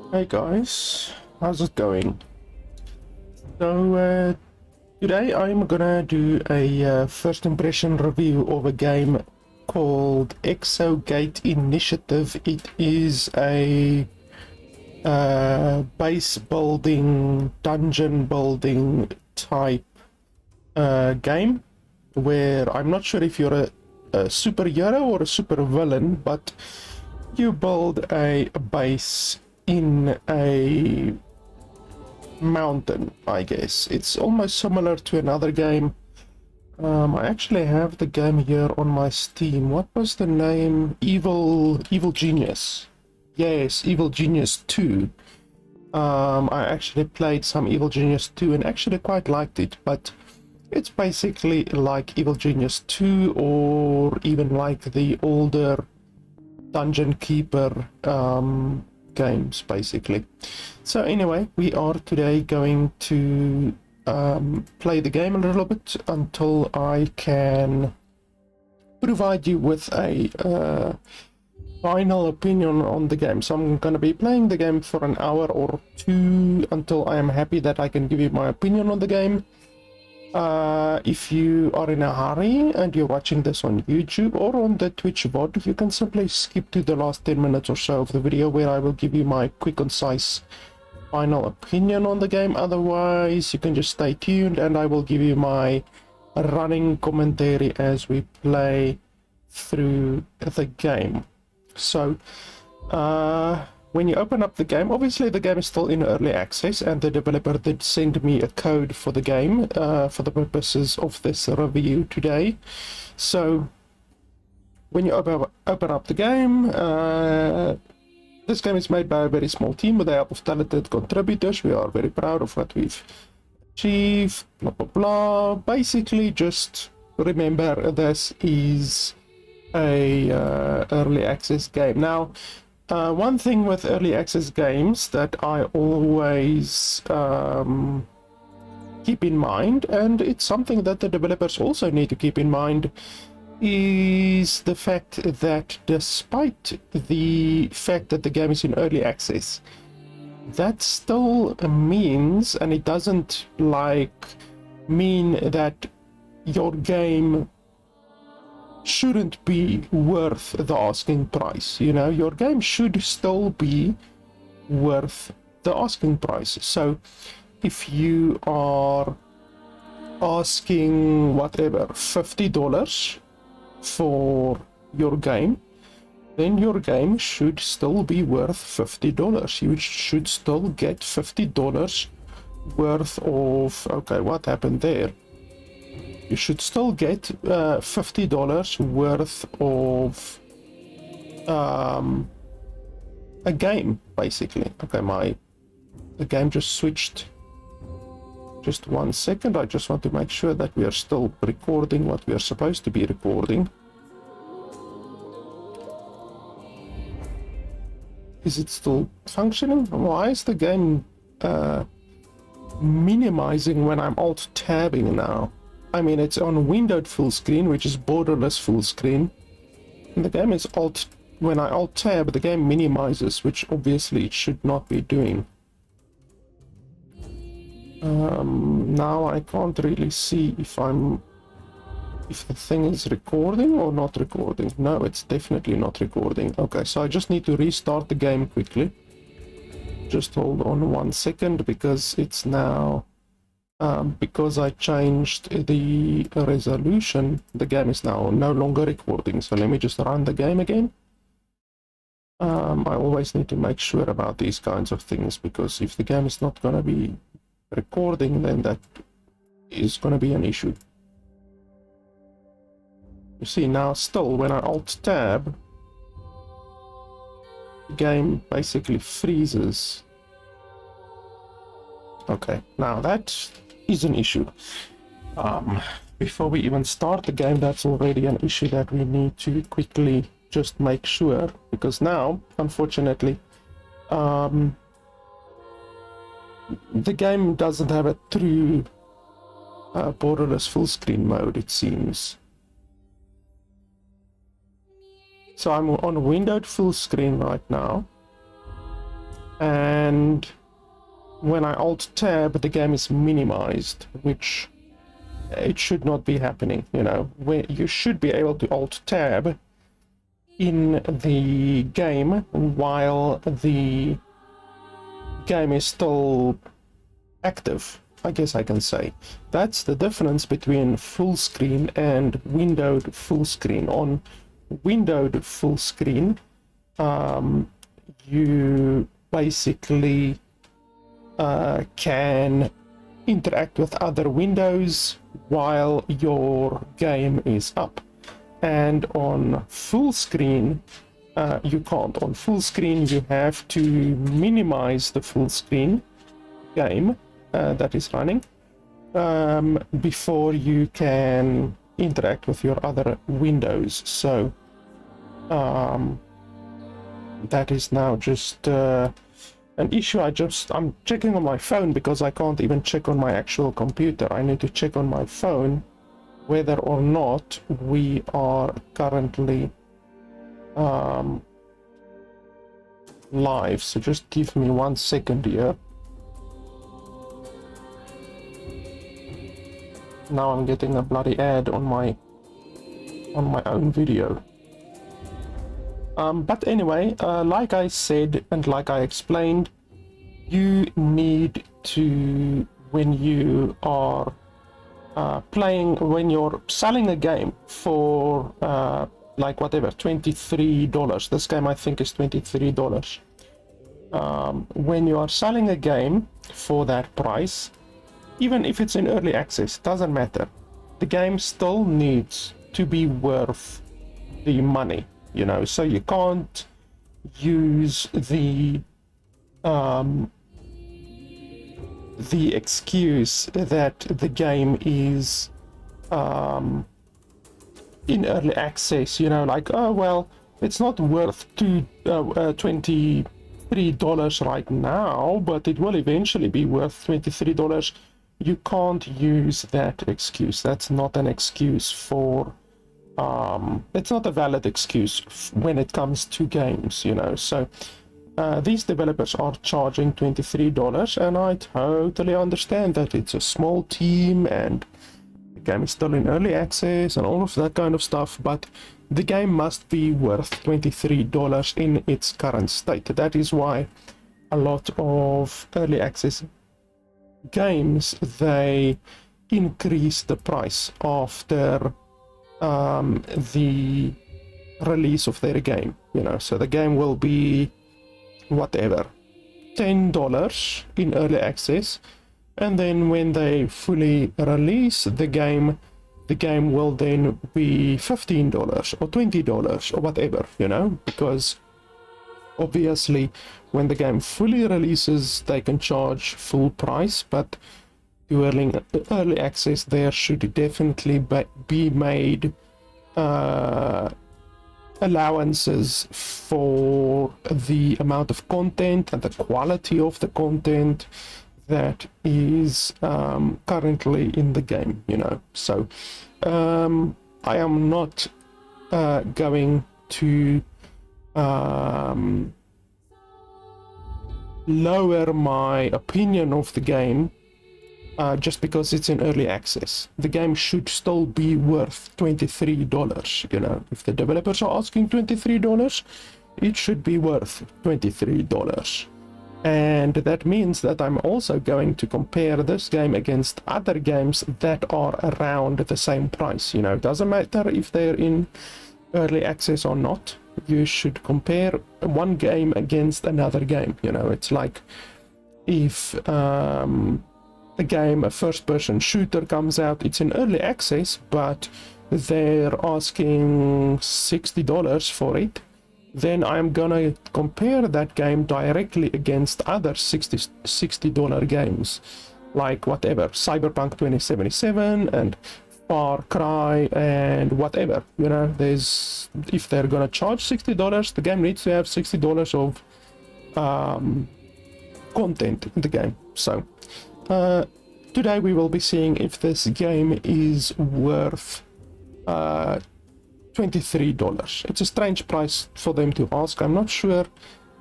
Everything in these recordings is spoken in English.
Hey guys, how's it going? Today I'm gonna do a first impression review of a game called Exogate Initiative. It is a base building, dungeon building type game where I'm not sure if you're a superhero or a super villain, but you build a base in a mountain, I guess. It's almost similar to another game. I actually have the game here on my Steam. What was the name? Evil Genius. Yes, Evil Genius 2. I actually played some Evil Genius 2 and actually quite liked it, but it's basically like Evil Genius 2 or even like the older Dungeon Keeper games, basically. So anyway, we are today going to play the game a little bit until I can provide you with a final opinion on the game. So I'm going to be playing the game for an hour or two until I am happy that I can give you my opinion on the game. If you are in a hurry and you're watching this on YouTube or on the Twitch VOD, you can simply skip to the last 10 minutes or so of the video where I will give you my quick, concise final opinion on the game. Otherwise, you can just stay tuned and I will give you my running commentary as we play through the game. So, when you open up the game, obviously the game is still in early access and the developer did send me a code for the game for the purposes of this review today. So when you open up the game, this game is made by a very small team with the help of talented contributors. We are very proud of what we've achieved, blah blah blah. Basically, just remember this is a early access game. Now, one thing with early access games that I always keep in mind, and it's something that the developers also need to keep in mind, is the fact that despite the fact that the game is in early access, that still means, and it doesn't mean that your game shouldn't be worth the asking price. You know, your game should still be worth the asking price. So if you are asking whatever $50 for your game, then your game should still be worth $50. You should still get $50 worth of, okay, what happened there? You should still get $50 worth of a game, basically. Okay, the game just switched. Just 1 second. I just want to make sure that we are still recording what we are supposed to be recording. Is it still functioning? Why is the game minimizing when I'm alt-tabbing now? I mean, it's on windowed full screen, which is borderless full screen. And the game is when I alt-tab, the game minimizes, which obviously it should not be doing. Now I can't really see if the thing is recording or not recording. No, it's definitely not recording. Okay, so I just need to restart the game quickly. Just hold on 1 second, because it's now... because I changed the resolution, the game is now no longer recording. So let me just run the game again. I always need to make sure about these kinds of things, because if the game is not going to be recording, then that is going to be an issue. You see, now still when I alt-tab, the game basically freezes. Okay, now that is an issue. Before we even start the game, that's already an issue that we need to quickly just make sure, because now, unfortunately, the game doesn't have a true borderless full screen mode, it seems. So I'm on windowed full screen right now. and when I alt tab, the game is minimized, which it should not be happening. You know, where you should be able to alt tab in the game while the game is still active, I guess I can say. That's the difference between full screen and windowed full screen. On windowed full screen, you basically can interact with other windows while your game is up, and on full screen you can't. On full screen you have to minimize the full screen game that is running before you can interact with your other windows. So that is now just an issue. I'm checking on my phone because I can't even check on my actual computer. I need to check on my phone whether or not we are currently live. So just give me 1 second here. Now I'm getting a bloody ad on my own video. But anyway, like I said and like I explained, you need to, when you are when you're selling a game for like whatever, $23. This game I think is $23. When you are selling a game for that price, even if it's in early access, doesn't matter. The game still needs to be worth the money, you know. So you can't use the excuse that the game is in early access, you know, like, oh well, it's not worth $23 right now, but it will eventually be worth $23. You can't use that excuse. That's not an excuse for it's not a valid excuse when it comes to games, you know. So these developers are charging $23, and I totally understand that it's a small team and the game is still in early access and all of that kind of stuff, but the game must be worth $23 in its current state. That is why a lot of early access games, they increase the price after the release of their game, you know. So the game will be whatever, $10 in early access, and then when they fully release the game will then be $15 or $20 or whatever, you know, because obviously when the game fully releases they can charge full price, but during early access there should definitely be made allowances for the amount of content and the quality of the content that is currently in the game, you know. So I am not going to lower my opinion of the game just because it's in early access. The game should still be worth $23, you know. If the developers are asking $23, it should be worth $23. And that means that I'm also going to compare this game against other games that are around the same price, you know. It doesn't matter if they're in early access or not. You should compare one game against another game, you know. It's like if a game, a first-person shooter comes out, it's in early access, but they're asking $60 for it, then I'm gonna compare that game directly against other $60 games, like whatever, Cyberpunk 2077 and Far Cry and whatever, you know. There's, if they're gonna charge $60, the game needs to have $60 of content in the game. So today we will be seeing if this game is worth $23. It's a strange price for them to ask. I'm not sure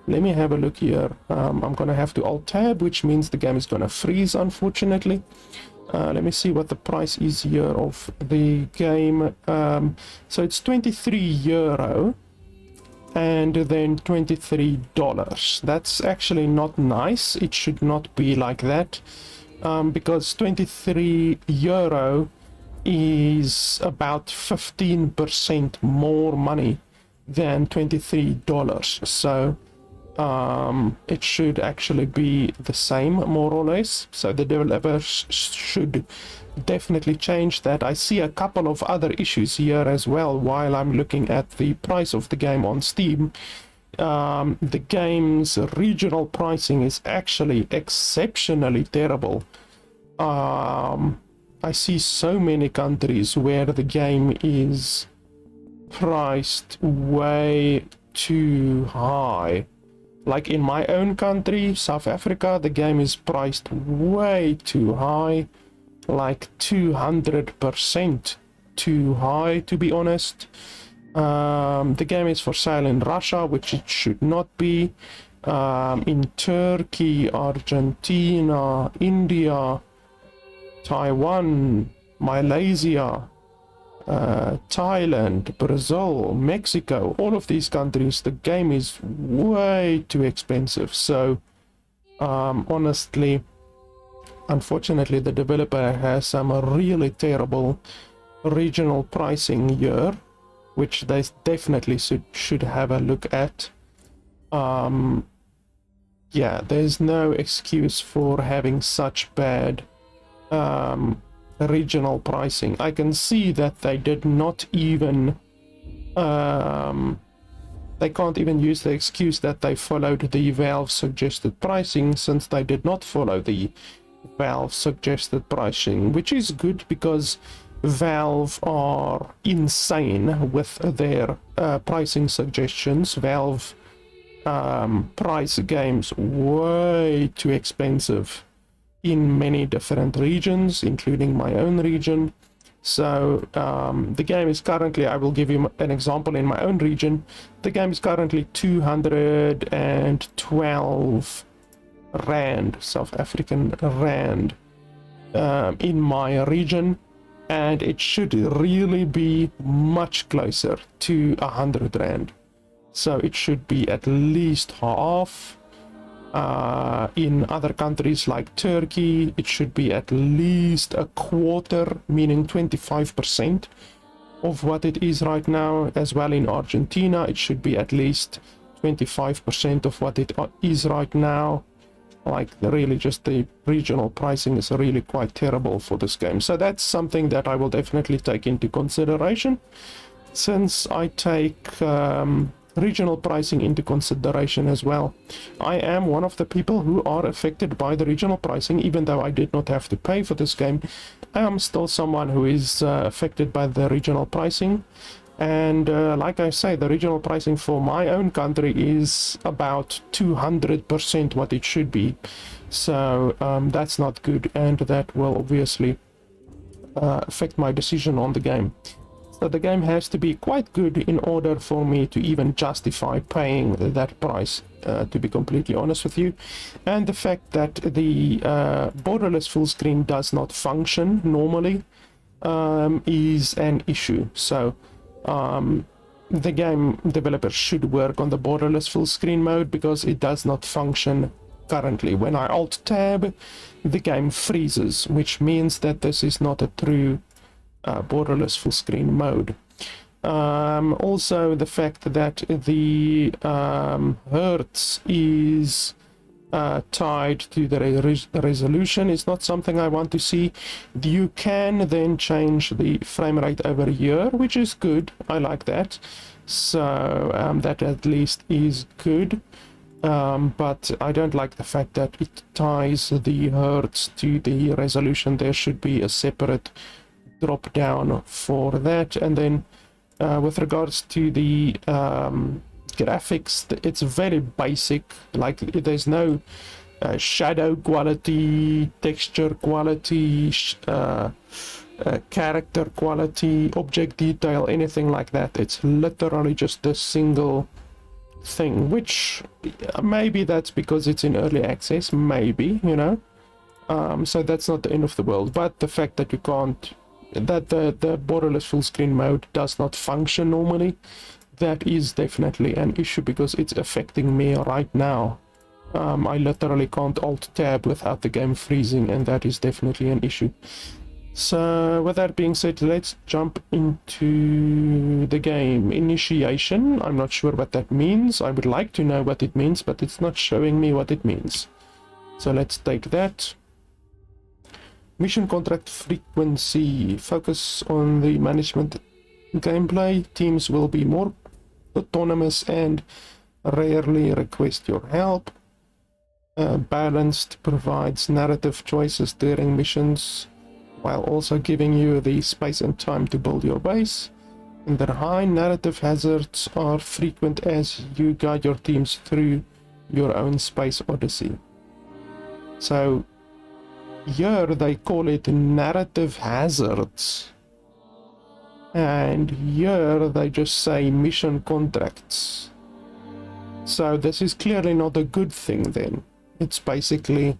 let me have a look here. I'm gonna have to alt tab, which means the game is gonna freeze, unfortunately. Let me see what the price is here of the game. So it's €23 and then $23. That's actually not nice. It should not be like that, because €23 is about 15% more money than $23. So it should actually be the same, more or less. So the developers should definitely change that. I see a couple of other issues here as well while I'm looking at the price of the game on Steam. The game's regional pricing is actually exceptionally terrible. I see so many countries where the game is priced way too high. Like in my own country, South Africa, the game is priced way too high, like 200% too high, to be honest. The game is for sale in Russia, which it should not be. In Turkey, Argentina, India, Taiwan, Malaysia, Thailand, Brazil, Mexico, all of these countries, the game is way too expensive. So honestly, unfortunately, the developer has some really terrible regional pricing here, which they definitely should have a look at. Yeah, there's no excuse for having such bad regional pricing. I can see that they did not even they can't even use the excuse that they followed the Valve suggested pricing, since they did not follow the Valve suggested pricing, which is good because Valve are insane with their pricing suggestions. Valve price games way too expensive in many different regions, including my own region. So the game is currently, I will give you an example in my own region. The game is currently 212 Rand, South African Rand, in my region, and it should really be much closer to 100 Rand. So it should be at least half. In other countries like Turkey, it should be at least a quarter, meaning 25% of what it is right now. As well, in Argentina, it should be at least 25% of what it is right now. Like, really, just the regional pricing is really quite terrible for this game. So that's something that I will definitely take into consideration, since I take regional pricing into consideration as well. I am one of the people who are affected by the regional pricing. Even though I did not have to pay for this game, I am still someone who is affected by the regional pricing. And like I say, the regional pricing for my own country is about 200% what it should be. So that's not good, and that will obviously affect my decision on the game. So the game has to be quite good in order for me to even justify paying that price, to be completely honest with you. And the fact that the borderless full screen does not function normally is an issue. So the game developers should work on the borderless full screen mode, because it does not function currently. When I alt tab, the game freezes, which means that this is not a true borderless full screen mode. Also, the fact that the hertz is tied to the resolution is not something I want to see. You can then change the frame rate over here, which is good. I like that. So that at least is good. But I don't like the fact that it ties the hertz to the resolution. There should be a separate drop down for that. And then with regards to the graphics, it's very basic. Like, there's no shadow quality, texture quality, character quality, object detail, anything like that. It's literally just a single thing, which maybe that's because it's in early access, maybe, you know. So that's not the end of the world, but the fact that you can't, that the borderless full screen mode does not function normally, that is definitely an issue because it's affecting me right now. I literally can't alt tab without the game freezing, and that is definitely an issue. So with that being said, let's jump into the game. Initiation, I'm not sure what that means. I would like to know what it means, but it's not showing me what it means. So let's take that. Mission contract frequency, focus on the management gameplay. Teams will be more autonomous and rarely request your help. Balanced provides narrative choices during missions, while also giving you the space and time to build your base. And then high narrative hazards are frequent as you guide your teams through your own space odyssey. So here they call it narrative hazards, and here they just say mission contracts. So this is clearly not a good thing then. It's basically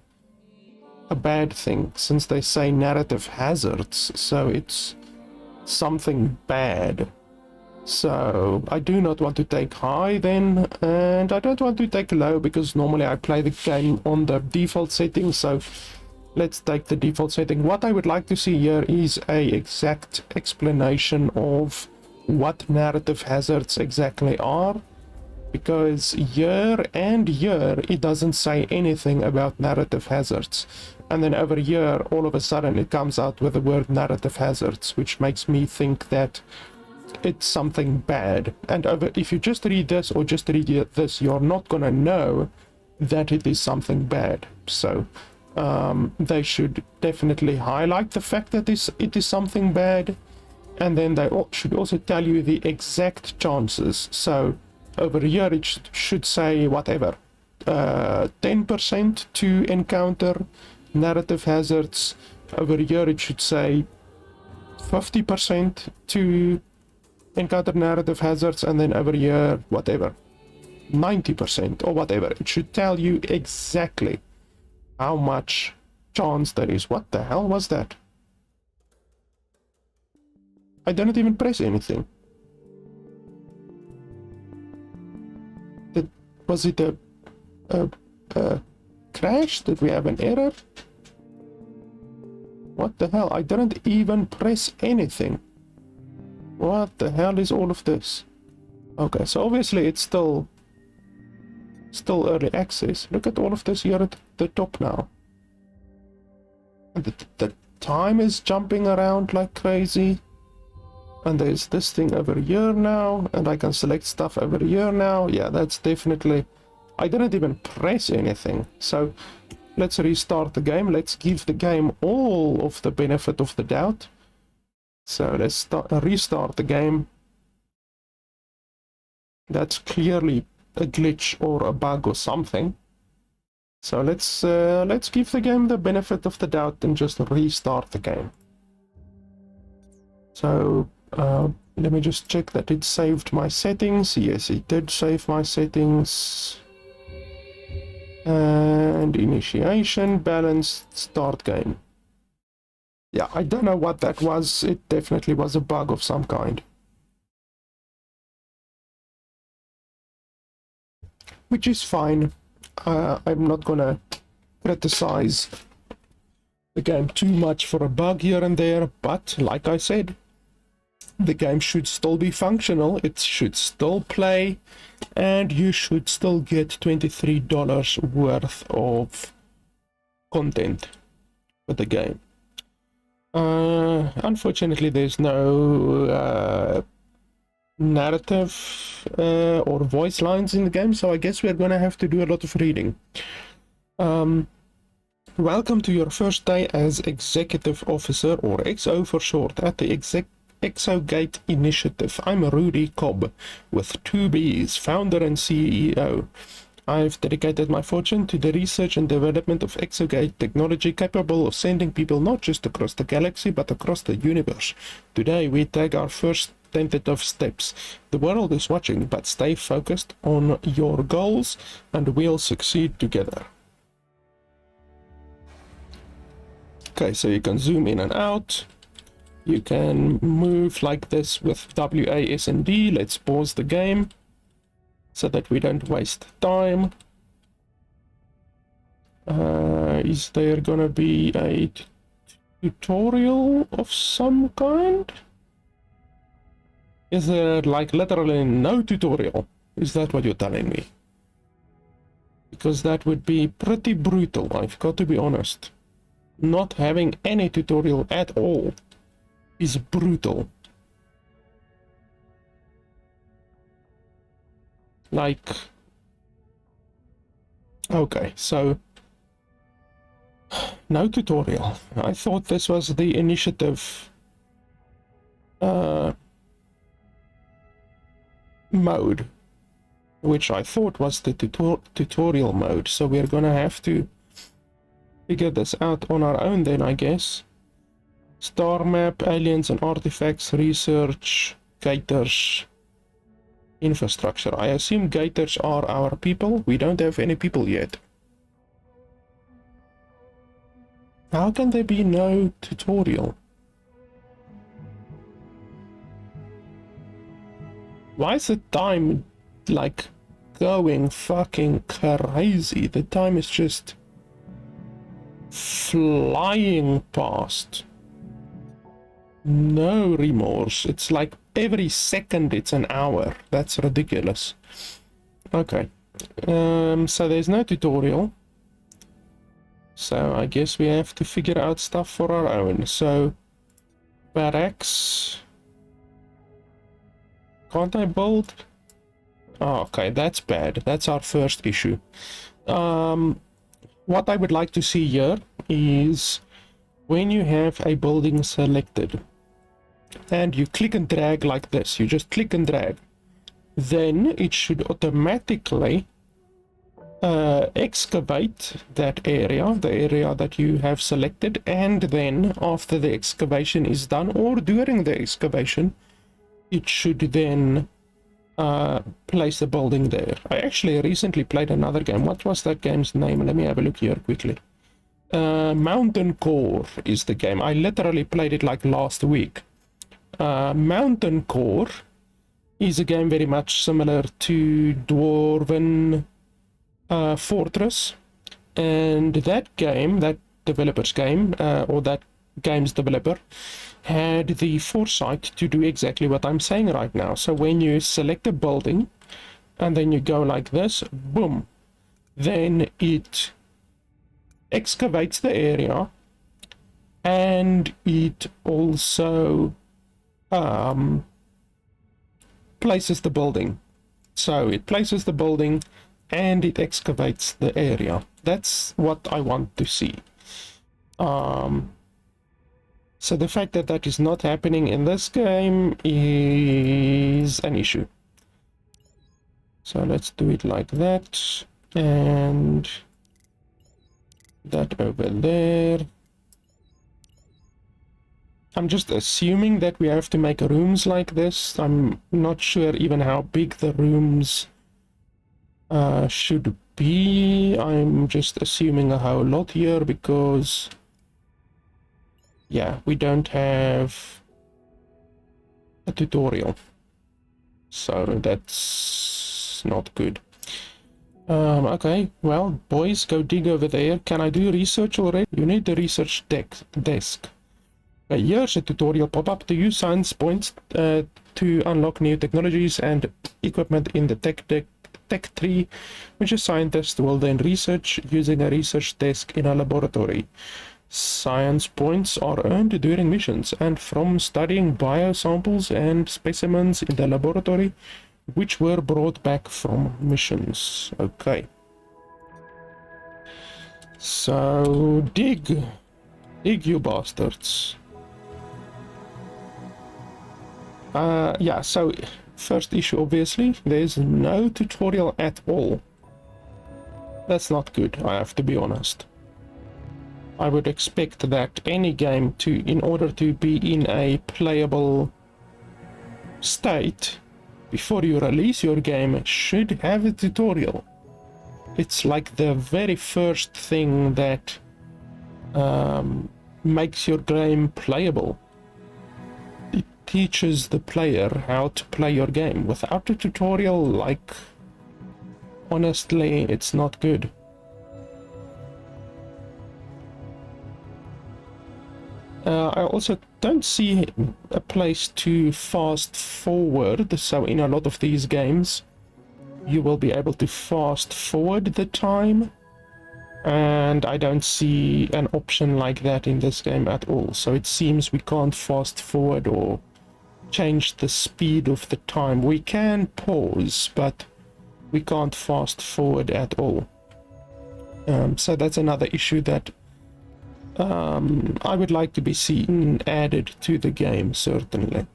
a bad thing since they say narrative hazards, so it's something bad. So I do not want to take high then, and I don't want to take low because normally I play the game on the default setting, so let's take the default setting. What I would like to see here is a exact explanation of what narrative hazards exactly are, because here and here it doesn't say anything about narrative hazards, and then over here all of a sudden it comes out with the word narrative hazards, which makes me think that it's something bad. And if you just read this or just read this, you're not gonna know that it is something bad. So they should definitely highlight the fact that it is something bad, and then they should also tell you the exact chances. So over here it should say whatever, 10% to encounter narrative hazards. Over here it should say 50% to encounter narrative hazards, and then over here whatever, 90% or whatever. It should tell you exactly how much chance there is. What the hell was that? I didn't even press anything. Was it a crash? Did we have an error? What the hell? I didn't even press anything. What the hell is all of this? Okay, so obviously it's still early access. Look at all of this here at the top now. And the time is jumping around like crazy. And there's this thing over here now, and I can select stuff over here now. Yeah, that's definitely... I didn't even press anything. So let's restart the game. Let's give the game all of the benefit of the doubt. So let's restart the game. That's clearly a glitch or a bug or something. So let's give the game the benefit of the doubt and just restart the game. So let me just check that it saved my settings. Yes, it did save my settings. And initiation, balanced, start game. Yeah, I don't know what that was. It definitely was a bug of some kind. Which is fine. I'm not gonna criticize the game too much for a bug here and there, but like I said, the game should still be functional, it should still play, and you should still get $23 worth of content with the game. Unfortunately, there's no narrative or voice lines in the game, so I guess we're gonna have to do a lot of reading. Welcome to your first day as Executive Officer, or XO for short, at the Exogate Initiative. I'm Rudy Cobb, with 2 B's, founder and CEO. I've dedicated my fortune to the research and development of Exogate technology capable of sending people not just across the galaxy, but across the universe. Today we take our first tentative steps. The world is watching, but stay focused on your goals and we'll succeed together. Okay, so you can zoom in and out. You can move like this with WASD. Let's pause the game so that we don't waste time. Is there gonna be a tutorial of some kind? Is there like literally no tutorial? Is that what you're telling me? Because that would be pretty brutal, I've got to be honest. Not having any tutorial at all is brutal. Like, okay, so no tutorial. I thought this was the initiative mode, which I thought was the tutorial mode, so we're gonna have to figure this out on our own then, I guess. Star map, aliens and artifacts, research, gators, infrastructure. I assume gators are our people. We don't have any people yet. How can there be no tutorial? Why is the time like going fucking crazy? The time is just flying past. No remorse. It's like every second it's an hour. That's ridiculous. Okay. So there's no tutorial. So I guess we have to figure out stuff for our own. So barracks. Can't I build? Oh, okay, that's bad. That's our first issue. What I would like to see here is when you have a building selected and you click and drag like this, you just click and drag, then it should automatically excavate that area, the area that you have selected, and then after the excavation is done or during the excavation, it should then place the building there. I actually recently played another game. What was that game's name? Let me have a look here quickly. Mountain Core is the game. I literally played it like last week. Mountain Core is a game very much similar to Dwarven Fortress, and that game, that developer's game, or that game's developer, had the foresight to do exactly what I'm saying right now. So when you select a building and then you go like this, boom, then it excavates the area and it also places the building. So it places the building and it excavates the area. That's what I want to see. So the fact that that is not happening in this game is an issue. So let's do it like that, and that over there. I'm just assuming that we have to make rooms like this. I'm not sure even how big the rooms should be. I'm just assuming a whole lot here because, yeah, we don't have a tutorial, so that's not good. Okay, well, boys, go dig over there. Can I do research already? You need the research desk. Okay, here's a tutorial pop-up to use science points to unlock new technologies and equipment in the tech tree, which a scientist will then research using a research desk in a laboratory. Science points are earned during missions and from studying biosamples and specimens in the laboratory which were brought back from missions. Okay. So dig, you bastards. Yeah, so first issue, obviously, there's no tutorial at all. That's not good, I have to be honest. I would expect that any game in order to be in a playable state before you release your game should have a tutorial. It's like the very first thing that makes your game playable. It teaches the player how to play your game. Without a tutorial, like, honestly, it's not good. I also don't see a place to fast forward, so in a lot of these games you will be able to fast forward the time, and I don't see an option like that in this game at all. So it seems we can't fast forward or change the speed of the time. We can pause, but we can't fast forward at all. So that's another issue that I would like to be seen added to the game, certainly.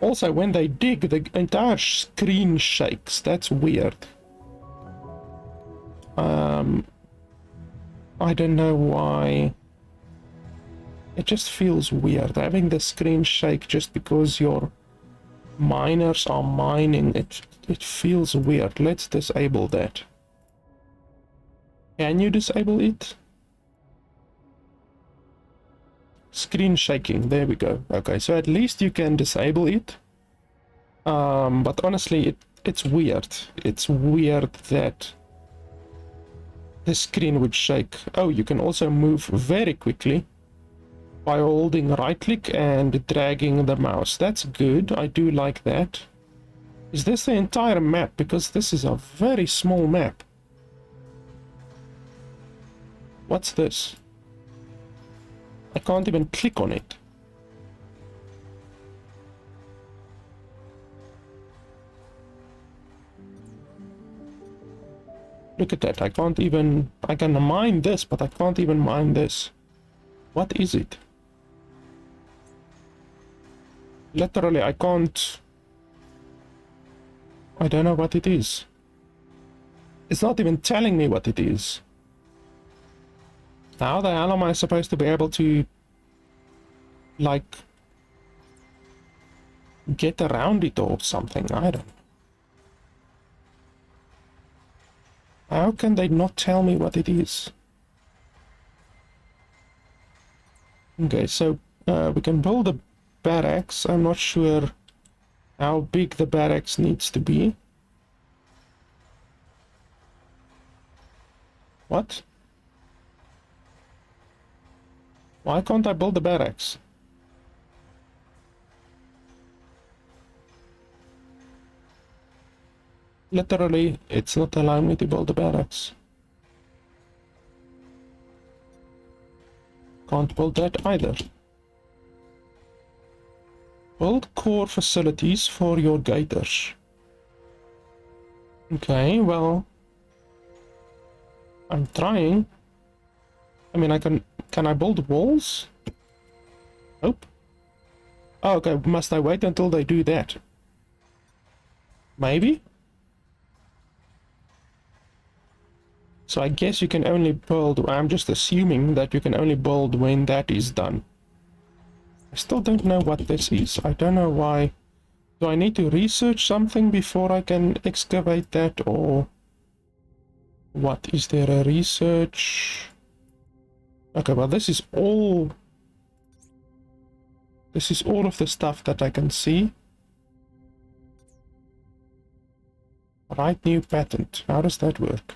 Also, when they dig, the entire screen shakes. That's weird. I don't know why. It just feels weird having the screen shake just because your miners are mining. It feels weird. Let's disable that. Can you disable it? Screen shaking, there we go. Okay, so at least you can disable it. But honestly, it's weird. It's weird that the screen would shake. Oh, you can also move very quickly by holding right click and dragging the mouse. That's good. I do like that. Is this the entire map? Because this is a very small map. What's this? I can't even click on it. Look at that. I can mine this, but I can't even mine this. What is it? Literally, I can't. I don't know what it is. It's not even telling me what it is. How the hell am I supposed to be able to, like, get around it or something? I don't know. How can they not tell me what it is? Okay, so we can build a barracks. I'm not sure how big the barracks needs to be. What? Why can't I build the barracks? Literally, it's not allowing me to build the barracks. Can't build that either. Build core facilities for your gators. Okay, well, I'm trying. I mean, can I build walls? Nope. Oh, okay, must I wait until they do that? Maybe? So I guess you can only build, I'm just assuming that you can only build when that is done. I still don't know what this is. I don't know why. Do I need to research something before I can excavate that, or what? Is there a research? Okay, well, this is all of the stuff that I can see. Write new patent. How does that work?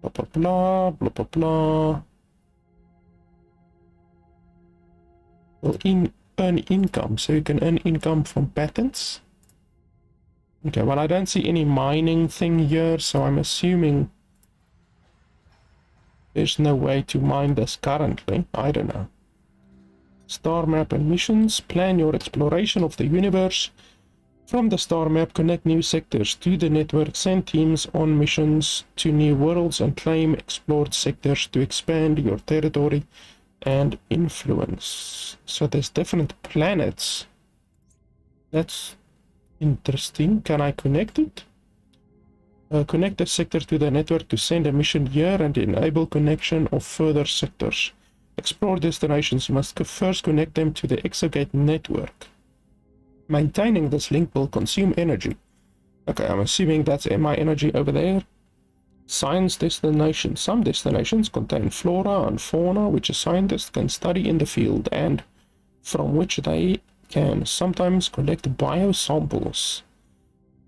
Blah, blah, blah, blah, blah. Will earn income, so you can earn income from patents. Okay, well, I don't see any mining thing here, so I'm assuming there's no way to mine this currently. I don't know. Star map and missions. Plan your exploration of the universe. From the star map, connect new sectors to the network, send teams on missions to new worlds, and claim explored sectors to expand your territory and influence. So there's different planets. That's interesting. Can I connect it? Connect a sector to the network to send a mission here and enable connection of further sectors. Explore destinations. You must first connect them to the Exogate network. Maintaining this link will consume energy. Okay, I'm assuming that's my energy over there. Science destination. Some destinations contain flora and fauna which a scientist can study in the field and from which they can sometimes collect biosamples.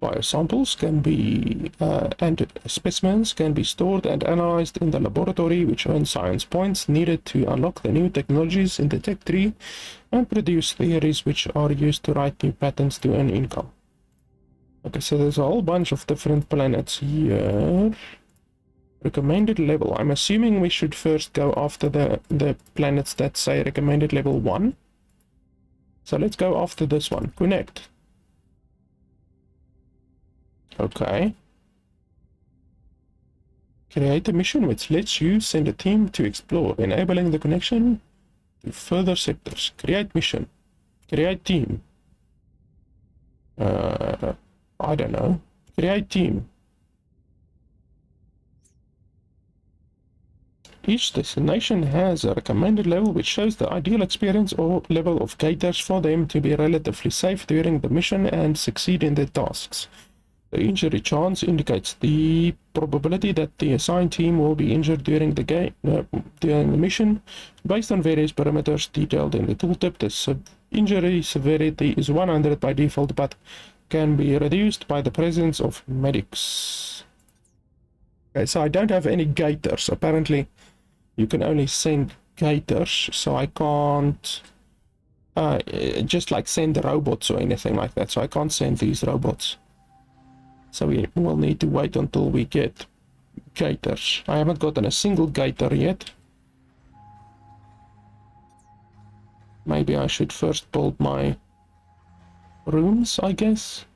Biosamples can be and specimens can be stored and analyzed in the laboratory, which earn science points needed to unlock the new technologies in the tech tree and produce theories which are used to write new patents to earn income. Okay, so there's a whole bunch of different planets here. Recommended level. I'm assuming we should first go after the planets that say recommended level 1. So let's go after this one. Connect. Okay. Create a mission which lets you send a team to explore, enabling the connection to further sectors. Create mission. Create team. I don't know. Create team. Each destination has a recommended level which shows the ideal experience or level of gators for them to be relatively safe during the mission and succeed in their tasks. The injury chance indicates the probability that the assigned team will be injured during the mission based on various parameters detailed in the tooltip. The injury severity is 100 by default, but can be reduced by the presence of medics. Okay, so I don't have any gators. Apparently, you can only send gators, so I can't just like send robots or anything like that. So I can't send these robots. So we will need to wait until we get gators. I haven't gotten a single gator yet. Maybe I should first build my rooms, I guess.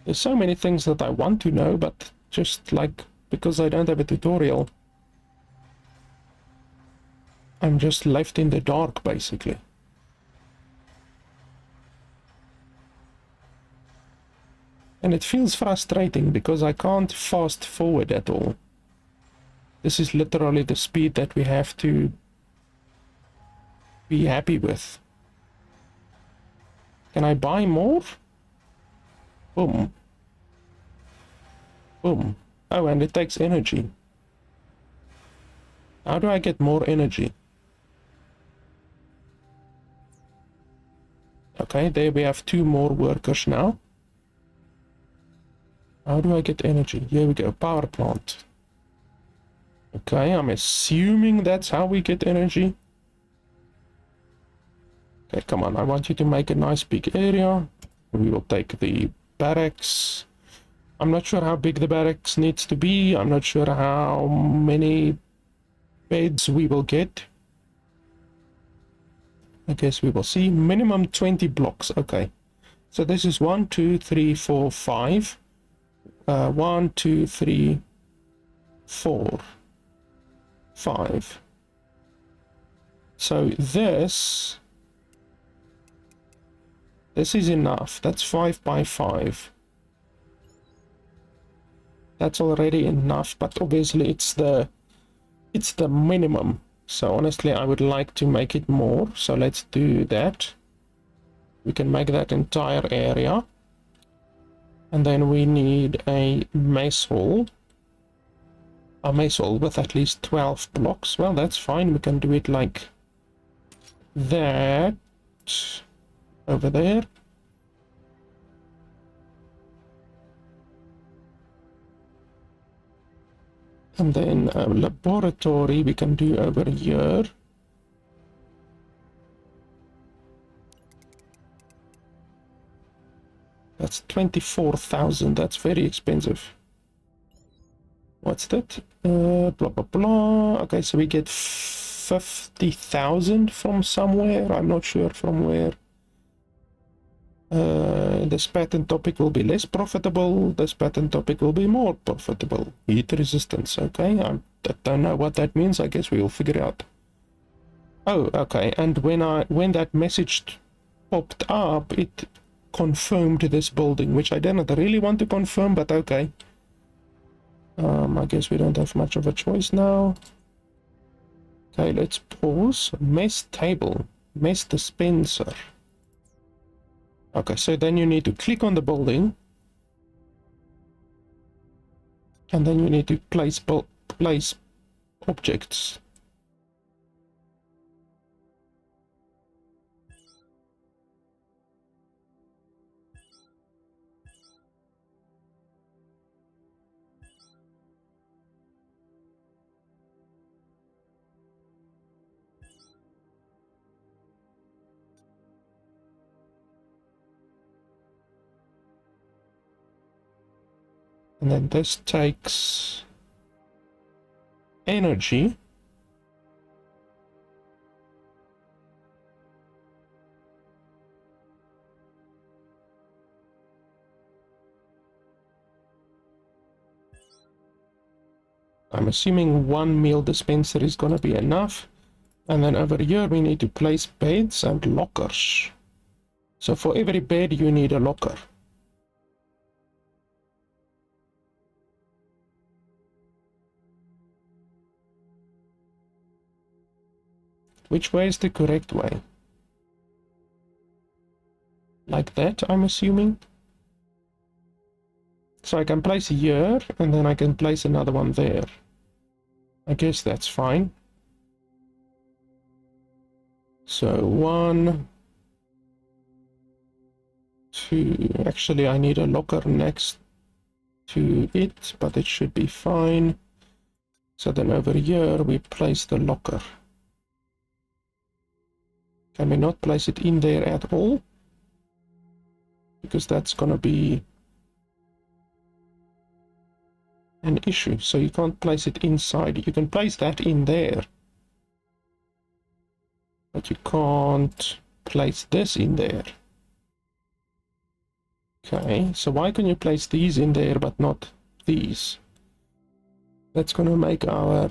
There's so many things that I want to know, but just like because I don't have a tutorial, I'm just left in the dark basically. And it feels frustrating because I can't fast forward at all. This is literally the speed that we have to be happy with. Can I buy more? Boom. Boom. Oh, and it takes energy. How do I get more energy? Okay, there we have 2 more workers now. How do I get energy? Here we go, power plant. Okay, I'm assuming that's how we get energy. Okay, come on, I want you to make a nice big area. We will take the barracks. I'm not sure how big the barracks needs to be. I'm not sure how many beds we will get. I guess we will see. Minimum 20 blocks. Okay. So this is 1, 2, 3, 4, 5. 1, 2, 3, 4, 5. So this is enough. That's 5 by 5. That's already enough, but obviously it's the minimum. So honestly, I would like to make it more. So let's do that. We can make that entire area. And then we need a mess hall. A mess hall with at least 12 blocks. Well, that's fine. We can do it like that. Over there. And then a laboratory we can do over here. That's 24,000. That's very expensive. What's that? Blah, blah, blah. Okay, so we get 50,000 from somewhere. I'm not sure from where. This patent topic will be less profitable. This patent topic will be more profitable. Heat resistance. Okay, I don't know what that means. I guess we will figure it out. Oh, okay. And when that message popped up, it confirmed this building, which I didn't really want to confirm, but okay. I guess we don't have much of a choice now. Okay, let's pause. Mess table, mess dispenser. Okay, so then you need to click on the building, and then you need to place objects. And then this takes energy. I'm assuming one meal dispenser is going to be enough. And then over here we need to place beds and lockers. So for every bed you need a locker. Which way is the correct way? Like that, I'm assuming. So I can place here, and then I can place another one there. I guess that's fine. So 1, 2, actually I need a locker next to it, but it should be fine. So then over here we place the locker. Can we not place it in there at all? Because that's gonna be an issue. So you can't place it inside. You can place that in there, but you can't place this in there. Okay, so why can you place these in there but not these? That's gonna make our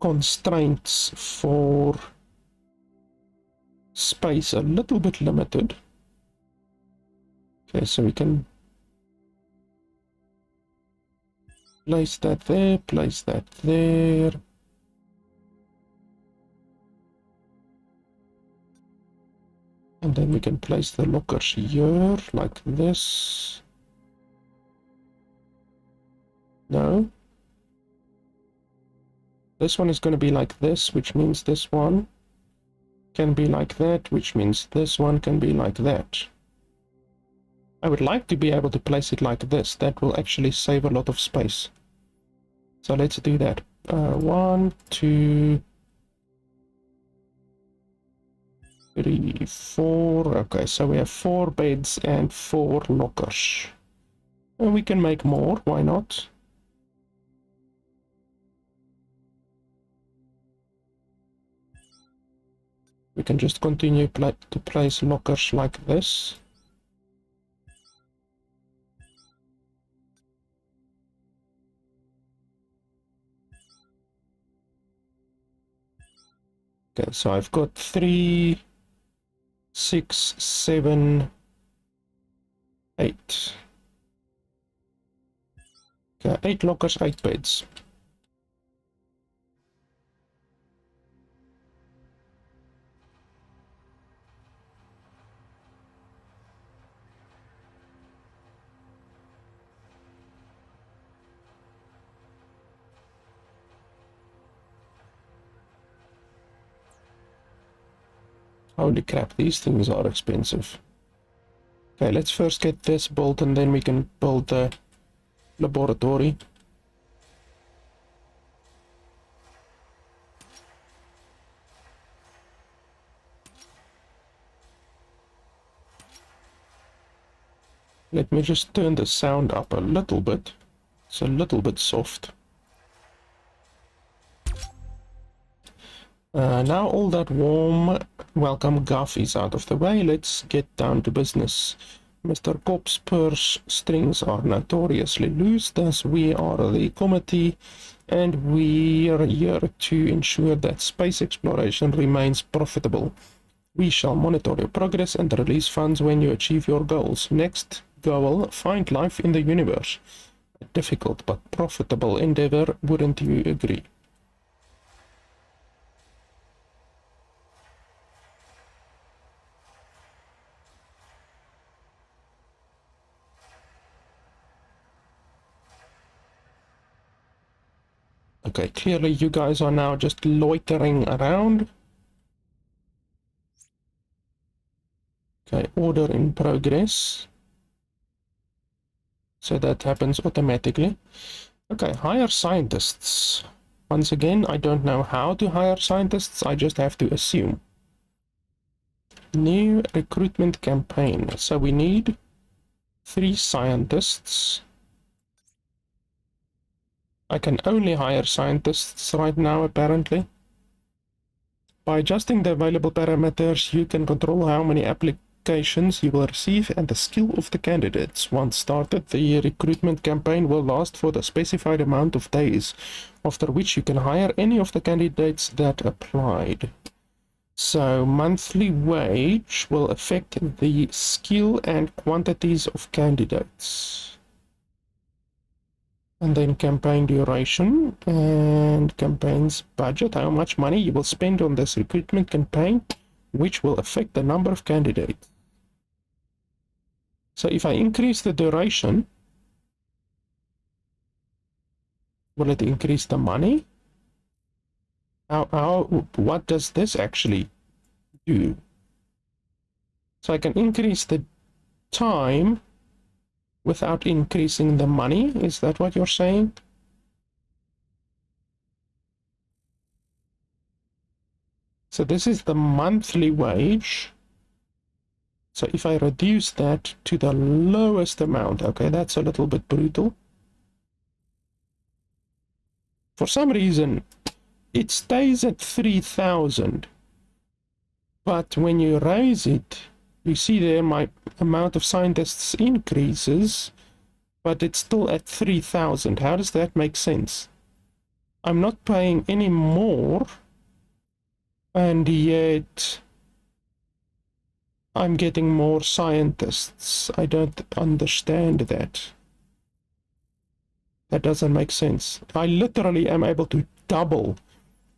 constraints for space a little bit limited. Okay, so we can place that there, place that there. And then we can place the lockers here, like this. No. This one is going to be like this, which means this one can be like that, which means this one can be like that. I would like to be able to place it like this. That will actually save a lot of space. So let's do that. 1, 2, 3, 4. Okay, so we have 4 beds and 4 lockers. And we can make more, why not? We can just continue to place lockers like this. Okay, so I've got 3, 6, 7, 8. Okay, 8 lockers, 8 beds. Holy crap, these things are expensive. Okay, let's first get this built and then we can build the laboratory. Let me just turn the sound up a little bit. It's a little bit soft. Now all that warm welcome guff is out of the way, let's get down to business. Mr. Cobb's purse strings are notoriously loose, thus we are the committee and we are here to ensure that space exploration remains profitable. We shall monitor your progress and release funds when you achieve your goals. Next goal, find life in the universe. A difficult but profitable endeavor, wouldn't you agree? Okay, clearly you guys are now just loitering around. Okay, order in progress. So that happens automatically. Okay, hire scientists. Once again, I don't know how to hire scientists, I just have to assume. New recruitment campaign. So we need 3 scientists. I can only hire scientists right now, apparently. By adjusting the available parameters, you can control how many applications you will receive and the skill of the candidates. Once started, the recruitment campaign will last for the specified amount of days, after which you can hire any of the candidates that applied. So monthly wage will affect the skill and quantities of candidates. And then campaign duration and campaign's budget, how much money you will spend on this recruitment campaign, which will affect the number of candidates. So if I increase the duration, will it increase the money? What does this actually do? So I can increase the time without increasing the money, is that what you're saying? So this is the monthly wage. So if I reduce that to the lowest amount, okay, that's a little bit brutal. For some reason, it stays at 3,000. But when you raise it, you see there my amount of scientists increases, but it's still at 3,000. How does that make sense? I'm not paying any more, and yet I'm getting more scientists. I don't understand that. That doesn't make sense. I literally am able to double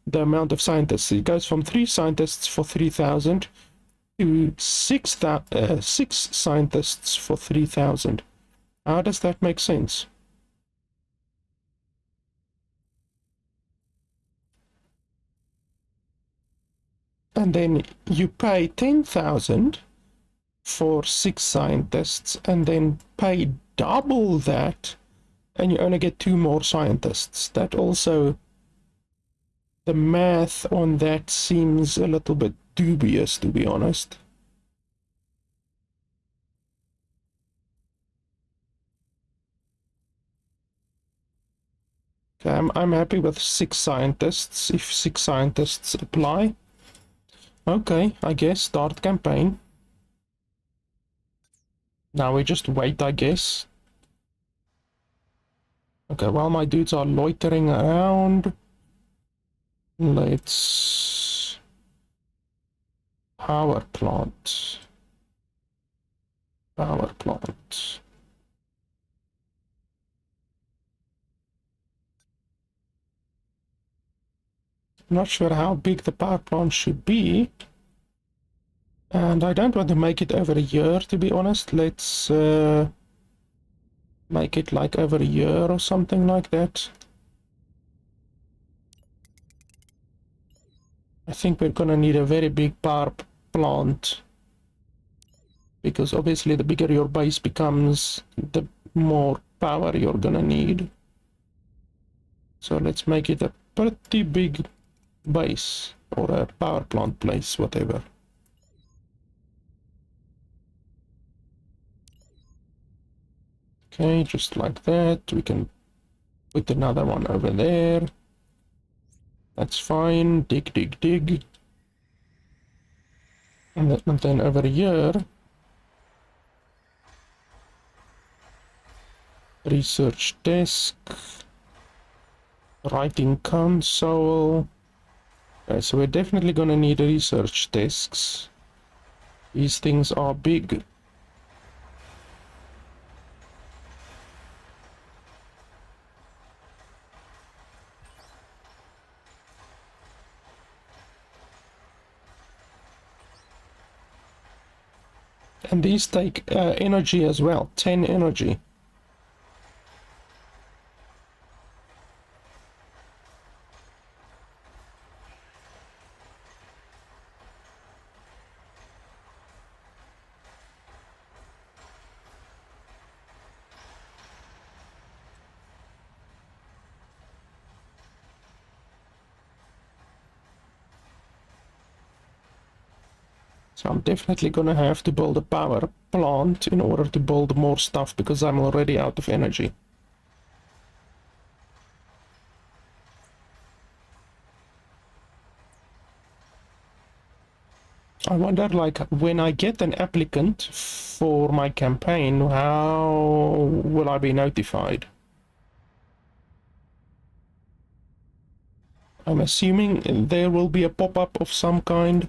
the amount of scientists. It goes from 3 scientists for 3,000 to 6 scientists for 3,000. How does that make sense? And then you pay 10,000 for 6 scientists, and then pay double that, and you only get 2 more scientists. That also, the math on that seems a little bit dubious, to be honest. Okay, I'm happy with 6 scientists, if 6 scientists apply. Okay, I guess start campaign. Now we just wait, I guess. Okay, while my dudes are loitering around, let's power plant. Power plant. I'm not sure how big the power plant should be. And I don't want to make it over a year, to be honest. Let's make it like over a year or something like that. I think we're gonna need a very big power plant, because obviously the bigger your base becomes, the more power you're gonna need. So let's make it a pretty big base, or a power plant place, whatever. Okay, just like that. We can put another one over there. That's fine. Dig, dig, dig. And then over here, research desk, writing console. Okay, so we're definitely gonna need research desks. These things are big. And these take energy as well, 10 energy. So I'm definitely gonna have to build a power plant in order to build more stuff because I'm already out of energy. I wonder, like, when I get an applicant for my campaign, how will I be notified? I'm assuming there will be a pop-up of some kind.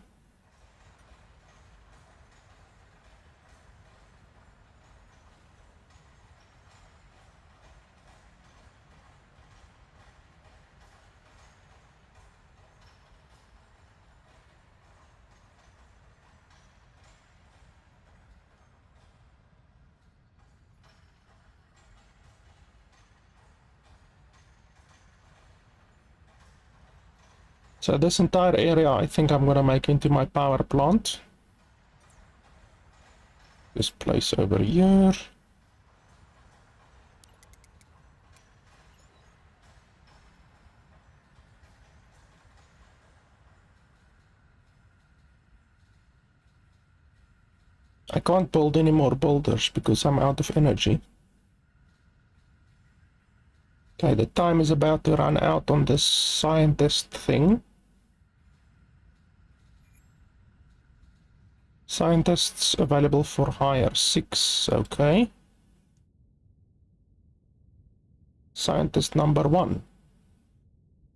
So this entire area I think I'm gonna make into my power plant. This place over here. I can't build any more boulders because I'm out of energy. Okay, the time is about to run out on this scientist thing. Scientists available for hire, 6, okay. Scientist number 1.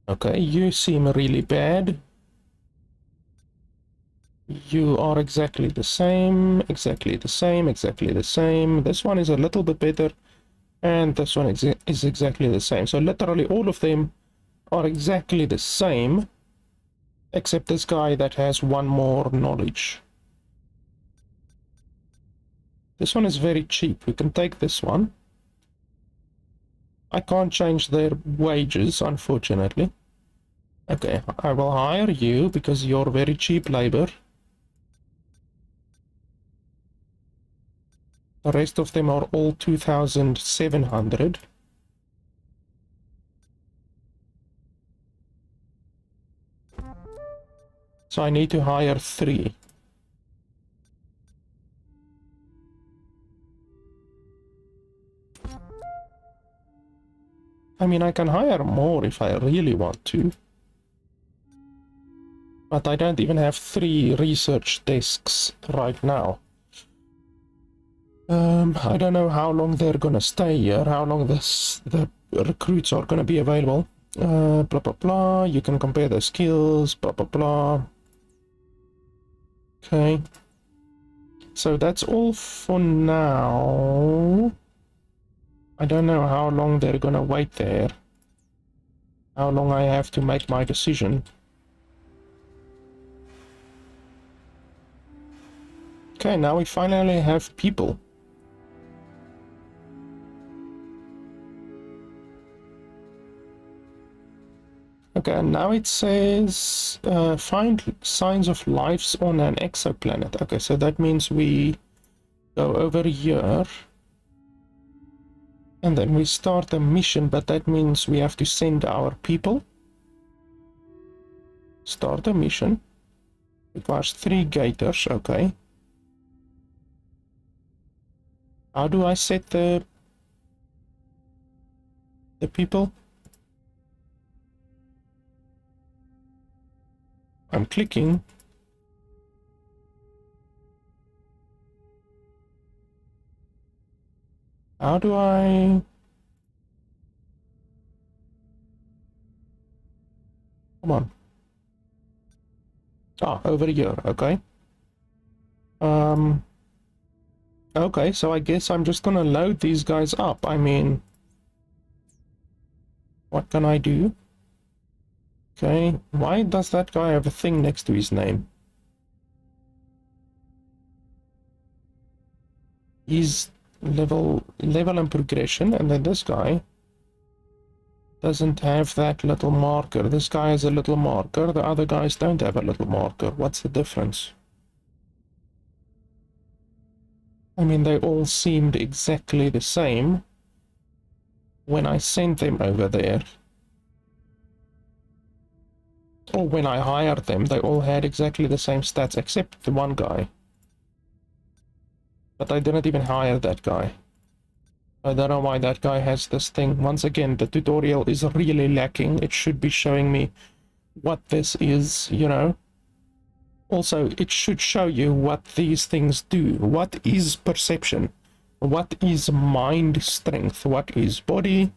Okay, you seem really bad. You are exactly the same, exactly the same, exactly the same. This one is a little bit better, and this one is exactly the same. So literally all of them are exactly the same, except this guy that has one more knowledge. This one is very cheap. We can take this one. I can't change their wages, unfortunately. Okay, I will hire you because you're very cheap labor. The rest of them are all 2,700. So I need to hire 3. I mean, I can hire more if I really want to. But I don't even have 3 research desks right now. I don't know how long they're gonna stay here, how long the recruits are gonna be available. Blah, blah, blah. You can compare the skills, blah, blah, blah. Okay. So that's all for now. I don't know how long they're gonna wait there. How long I have to make my decision. Okay, now we finally have people. Okay, and now it says find signs of lives on an exoplanet. Okay, so that means we go over here. And then we start a mission, but that means we have to send our people. Start a mission. Requires 3 gators, okay. How do I set the people? I'm clicking. How do I... Come on. Ah, over here, okay. Okay, so I guess I'm just gonna load these guys up. I mean, what can I do? Okay, why does that guy have a thing next to his name? He's level and progression, and then this guy doesn't have that little marker. This guy has a little marker, the other guys don't have a little marker. What's the difference? I mean, they all seemed exactly the same when I sent them over there. Or when I hired them, they all had exactly the same stats, except the one guy. But I didn't even hire that guy. I don't know why that guy has this thing. Once again, the tutorial is really lacking. It should be showing me what this is, you know. Also, it should show you what these things do. What is perception? What is mind strength? What is body?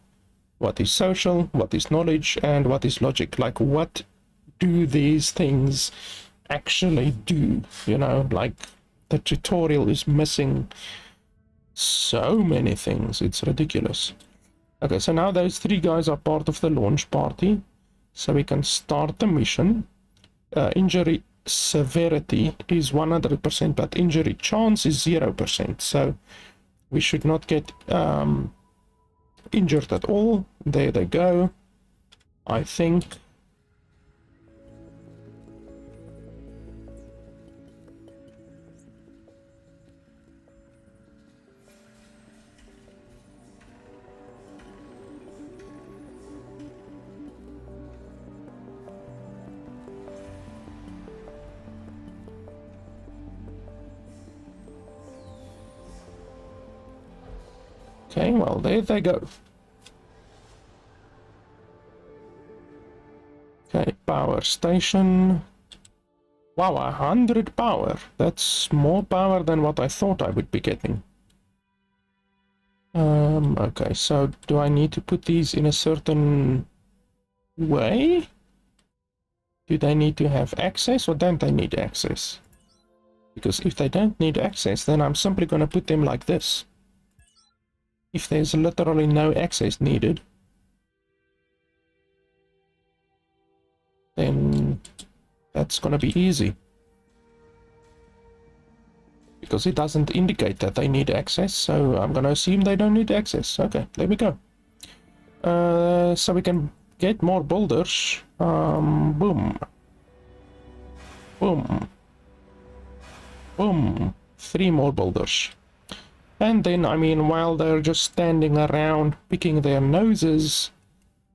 What is social? What is knowledge? And what is logic? Like, what do these things actually do? You know, like, the tutorial is missing so many things. It's ridiculous. Okay, so now those three guys are part of the launch party. So we can start the mission. Injury severity is 100%, but injury chance is 0%. So we should not get injured at all. There they go. I think. Okay, well, there they go. Okay, power station. Wow, 100 power. That's more power than what I thought I would be getting. Okay, so do I need to put these in a certain way? Do they need to have access or don't they need access? Because if they don't need access, then I'm simply going to put them like this. If there's literally no access needed, then that's going to be easy. Because it doesn't indicate that they need access, so I'm going to assume they don't need access. Okay, there we go. So we can get more boulders. Boom. Boom. Boom. 3 more boulders. And then, I mean, while they're just standing around picking their noses,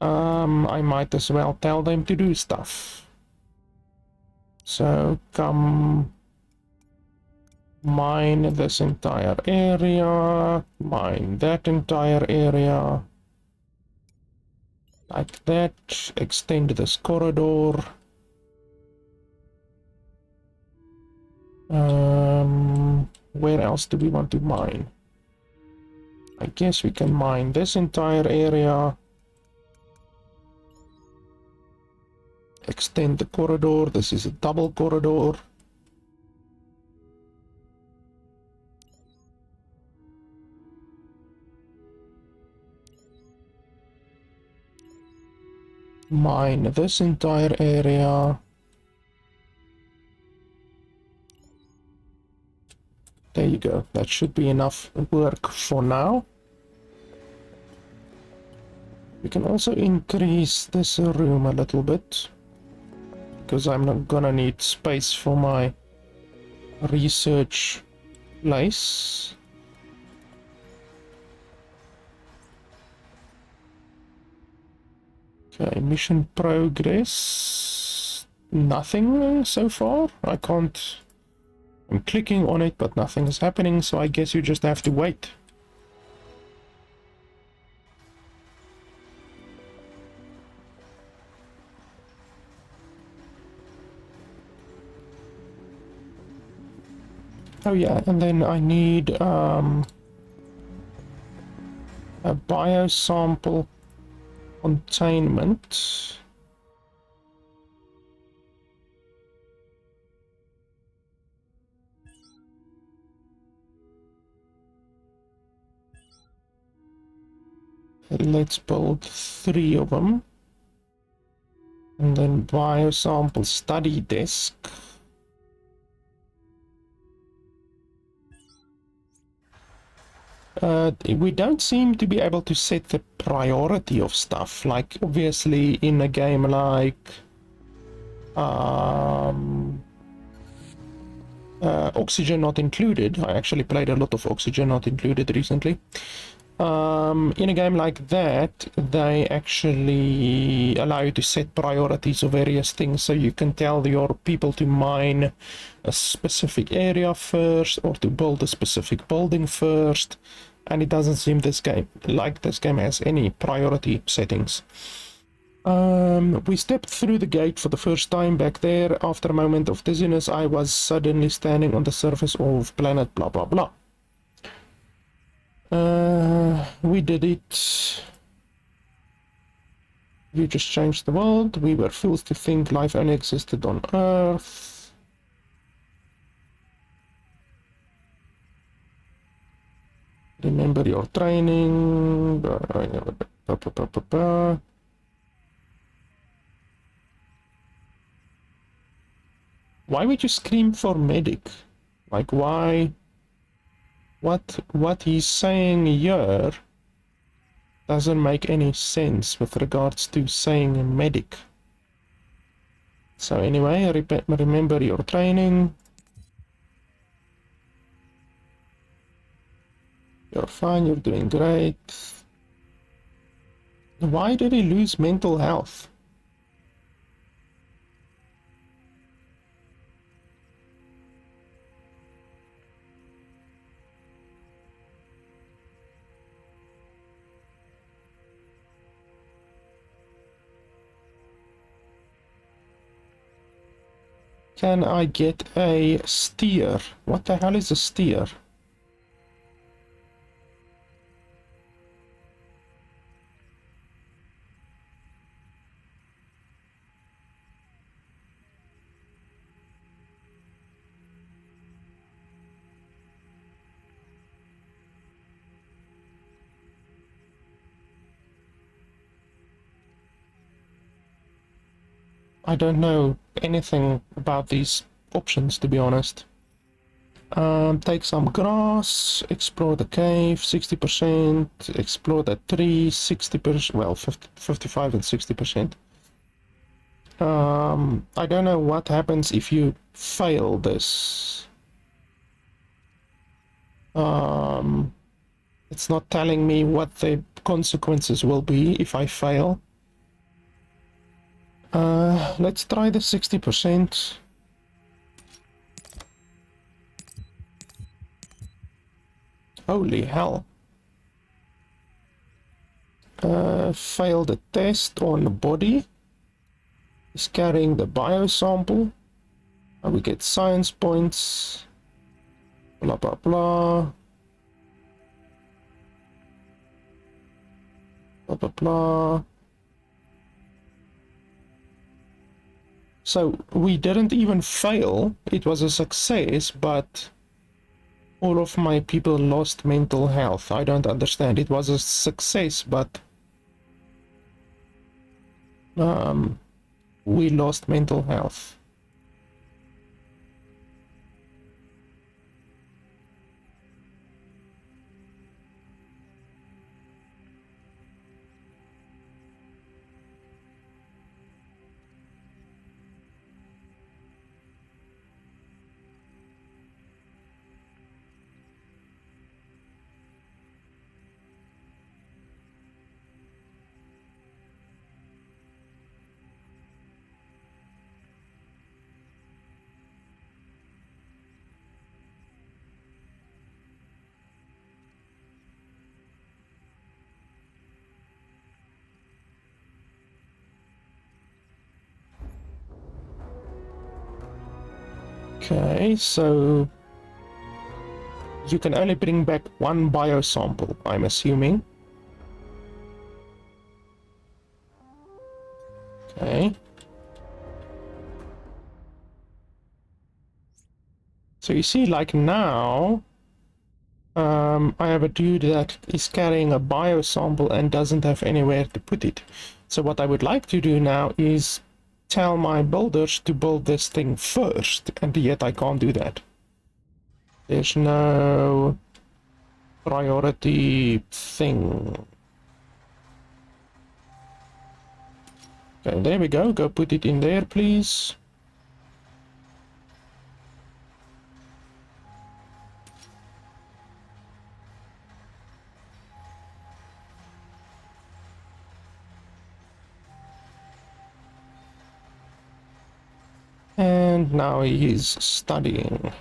I might as well tell them to do stuff. So, come mine this entire area, mine that entire area, like that, extend this corridor. Where else do we want to mine? I guess we can mine this entire area. Extend the corridor. This is a double corridor. Mine this entire area. There you go. That should be enough work for now. We can also increase this room a little bit, because I'm not gonna need space for my research place. Okay, mission progress. Nothing so far. I can't... I'm clicking on it, but nothing is happening, so I guess you just have to wait. Oh yeah, and then I need a biosample containment. Let's build 3 of them. And then biosample study desk. We don't seem to be able to set the priority of stuff. Like, obviously, in a game like Oxygen Not Included, I actually played a lot of Oxygen Not Included recently. In a game like that, they actually allow you to set priorities of various things, so you can tell your people to mine a specific area first or to build a specific building first, and it doesn't seem this game has any priority settings. We stepped through the gate for the first time back there. After a moment of dizziness, I was suddenly standing on the surface of planet blah blah blah. We did it. You just changed the world. We were fools to think life only existed on Earth. Remember your training. Why would you scream for medic? Like, why? What he's saying here doesn't make any sense with regards to saying medic. So anyway, remember your training. You're fine, you're doing great. Why did he lose mental health? Can I get a steer? What the hell is a steer? I don't know anything about these options, to be honest. Take some grass, explore the cave, 60%, explore the tree, 60%, well, 55 and 60%. I don't know what happens if you fail this. It's not telling me what the consequences will be if I fail. Let's try the 60%. Holy hell. Failed the test on the body. Is carrying the biosample. We get science points. Blah blah blah. Blah blah blah. So we didn't even fail. It was a success, but all of my people lost mental health. I don't understand. It was a success, but we lost mental health. Okay, so you can only bring back one biosample, I'm assuming. Okay. So you see, like now, I have a dude that is carrying a biosample and doesn't have anywhere to put it. So what I would like to do now is tell my builders to build this thing first, and yet I can't do that. There's no priority thing. Okay, there we go. Go put it in there, please. And now he is studying.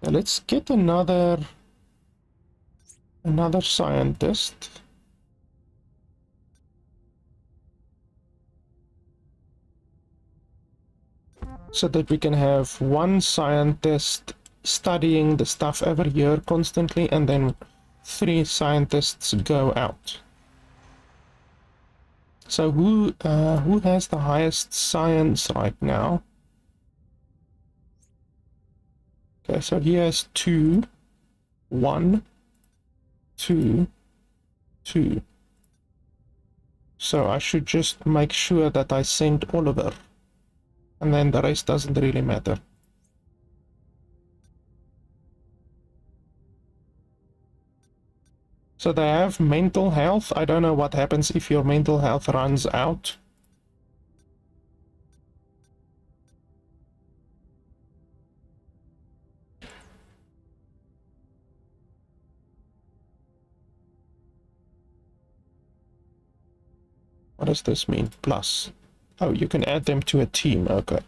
Now let's get another scientist. So that we can have one scientist studying the stuff every year constantly, and then 3 scientists go out. So who has the highest science right now? Okay, so he has 2, 1, 2, 2. So I should just make sure that I send Oliver, and then the rest doesn't really matter. So they have mental health. I don't know what happens if your mental health runs out. What does this mean? Plus. Oh, you can add them to a team. Okay.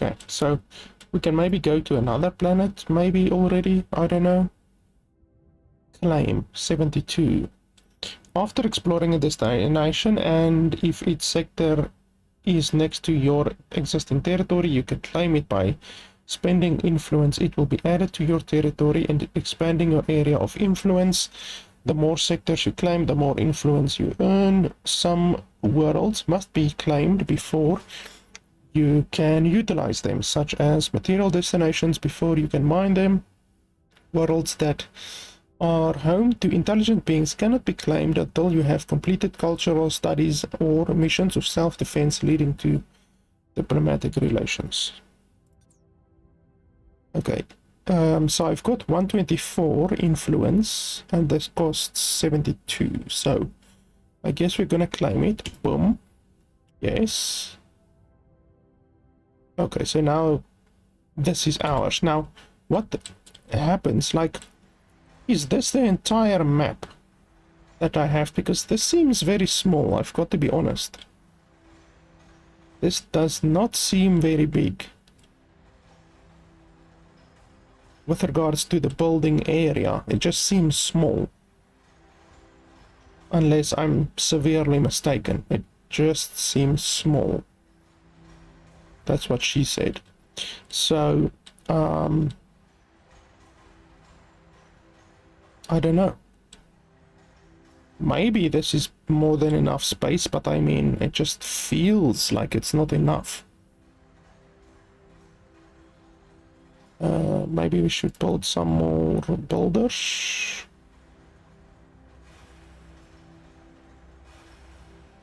Okay, so we can maybe go to another planet, maybe already, I don't know. Claim 72. After exploring a destination, and if its sector is next to your existing territory, you can claim it by spending influence. It will be added to your territory and expanding your area of influence. The more sectors you claim, the more influence you earn. Some worlds must be claimed before you can utilize them, such as material destinations before you can mine them. Worlds that are home to intelligent beings cannot be claimed until you have completed cultural studies or missions of self-defense leading to diplomatic relations. Okay, so I've got 124 influence, and this costs 72, so I guess we're gonna claim it. Boom. Yes. Okay, so now this is ours. Now, what happens? Like, is this the entire map that I have? Because this seems very small, I've got to be honest. This does not seem very big with regards to the building area. It just seems small. Unless I'm severely mistaken. It just seems small. That's what she said. So, I don't know. Maybe this is more than enough space, but I mean, it just feels like it's not enough. Maybe we should build some more builders.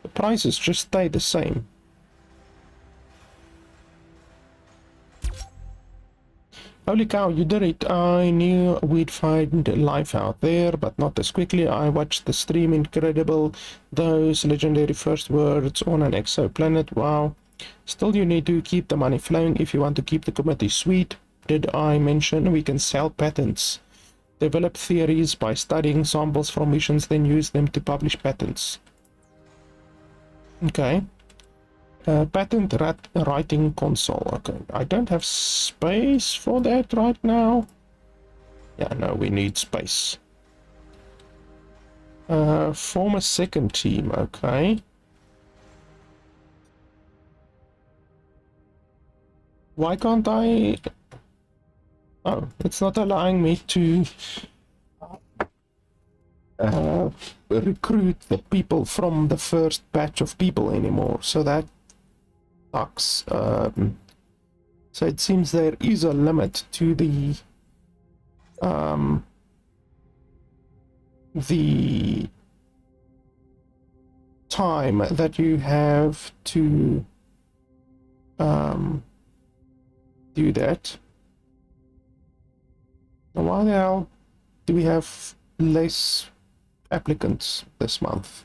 The prices just stay the same. Holy cow, you did it. I knew we'd find life out there, but not as quickly. I watched the stream. Incredible. Those legendary first words on an exoplanet. Wow. Still, you need to keep the money flowing if you want to keep the committee sweet. Did I mention we can sell patents? Develop theories by studying samples from missions, then use them to publish patents. Okay. Patent writing console. Okay, I don't have space for that right now. Yeah, no, we need space. Form a second team. Okay. Why can't I? Oh, it's not allowing me to recruit the people from the first batch of people anymore, so that sucks. So it seems there is a limit to the time that you have to do that. Now, why the hell do we have less applicants this month?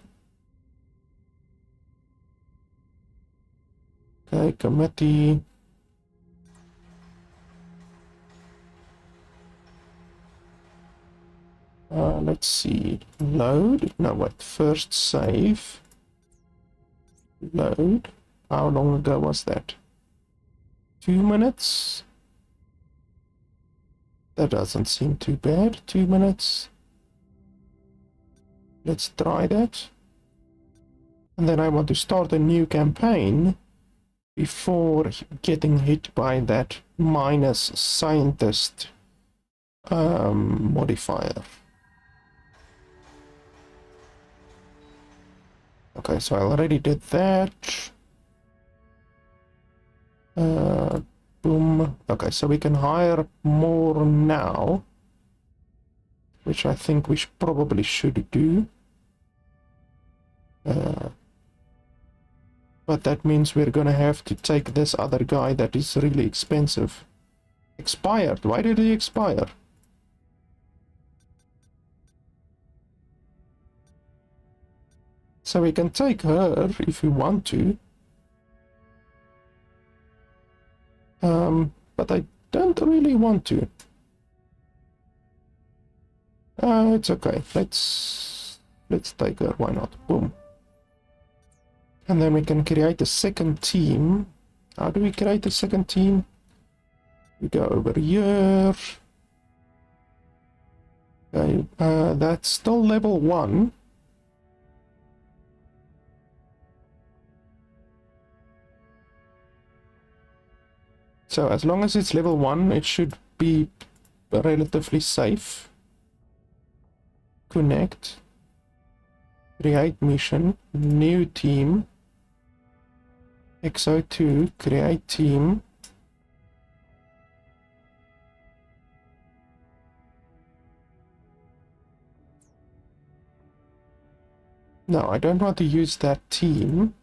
Okay, committee. Let's see. Load. No, what? First save. Load. How long ago was that? 2 minutes? That doesn't seem too bad. 2 minutes. Let's try that. And then I want to start a new campaign before getting hit by that minus scientist modifier. Okay, so I already did that. Boom. Okay, so we can hire more now, which I think we probably should do. But that means we're gonna have to take this other guy that is really expensive. Expired. Why did he expire? So we can take her if we want to. But I don't really want to. It's okay. Let's take her. Why not? Boom. And then we can create a second team. How do we create a second team? We go over here. Okay, that's still level 1. So as long as it's level 1, it should be relatively safe. Connect. Create mission. New team. XO2. Create team. No, I don't want to use that team.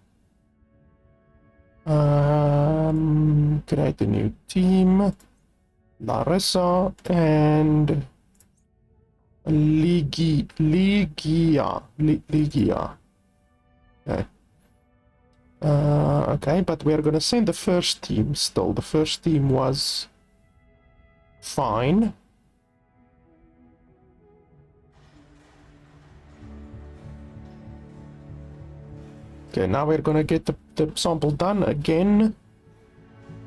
Create a new team. Larissa and Ligia. Okay. Okay, but we're gonna send the first team still. The first team was fine. Okay, now we're gonna get the sample done again.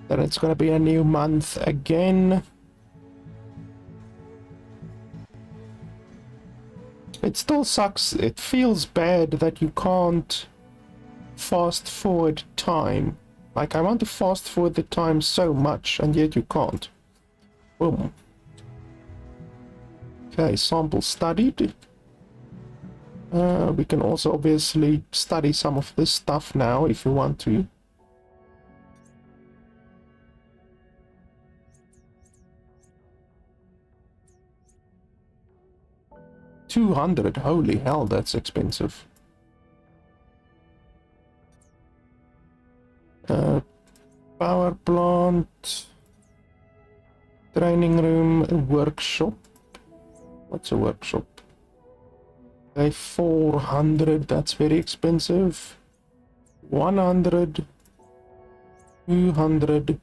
Then it's gonna be a new month again. It still sucks. It feels bad that you can't fast forward time. Like, I want to fast forward the time so much, and yet you can't. Boom. Okay, sample studied. We can also obviously study some of this stuff now if you want to. $200, holy hell, that's expensive. Power plant, training room, workshop. What's a workshop? Okay, 400, that's very expensive. 100, 200,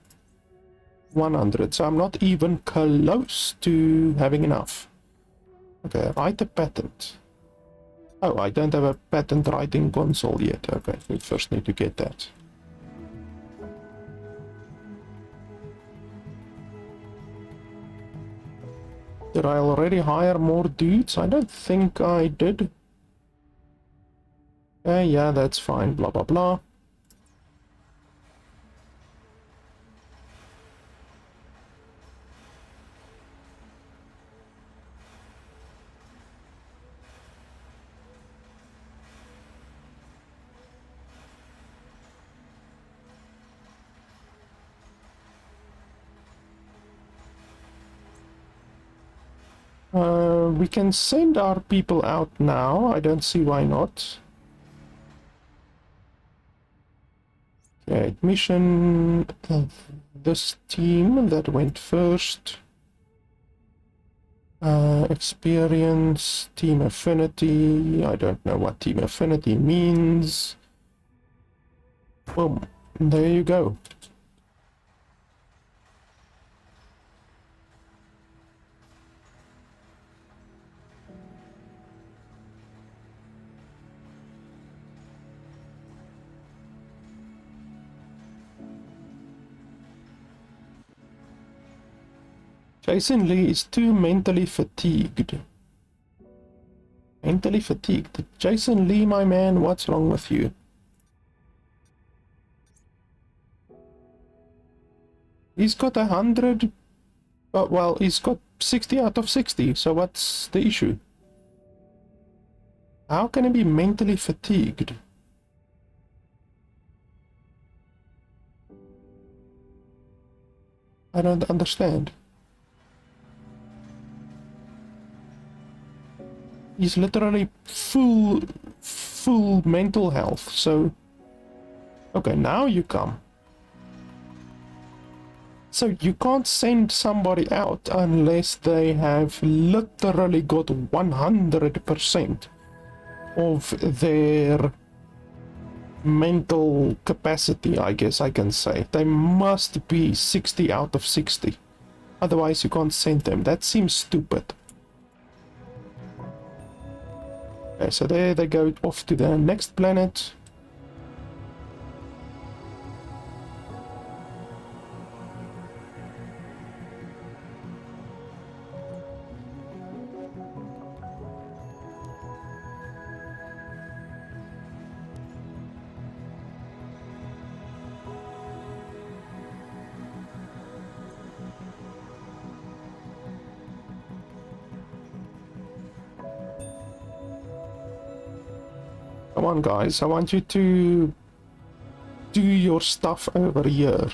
100. So I'm not even close to having enough. Okay, write a patent. Oh, I don't have a patent writing console yet. Okay, we first need to get that. Did I already hire more dudes? I don't think I did. Yeah, that's fine. Blah, blah, blah. We can send our people out now. I don't see why not. Okay, mission of this team that went first. Experience, team affinity. I don't know what team affinity means. Boom. There you go. Jason Lee is too mentally fatigued. Mentally fatigued. Jason Lee, my man, what's wrong with you? He's got 100. Well, he's got 60 out of 60, so what's the issue? How can he be mentally fatigued? I don't understand. He's literally full mental health, so... Okay, now you come. So you can't send somebody out unless they have literally got 100% of their mental capacity, I guess I can say. They must be 60 out of 60. Otherwise you can't send them. That seems stupid. Okay, so there they go off to the next planet. Come on, guys, I want you to do your stuff over here.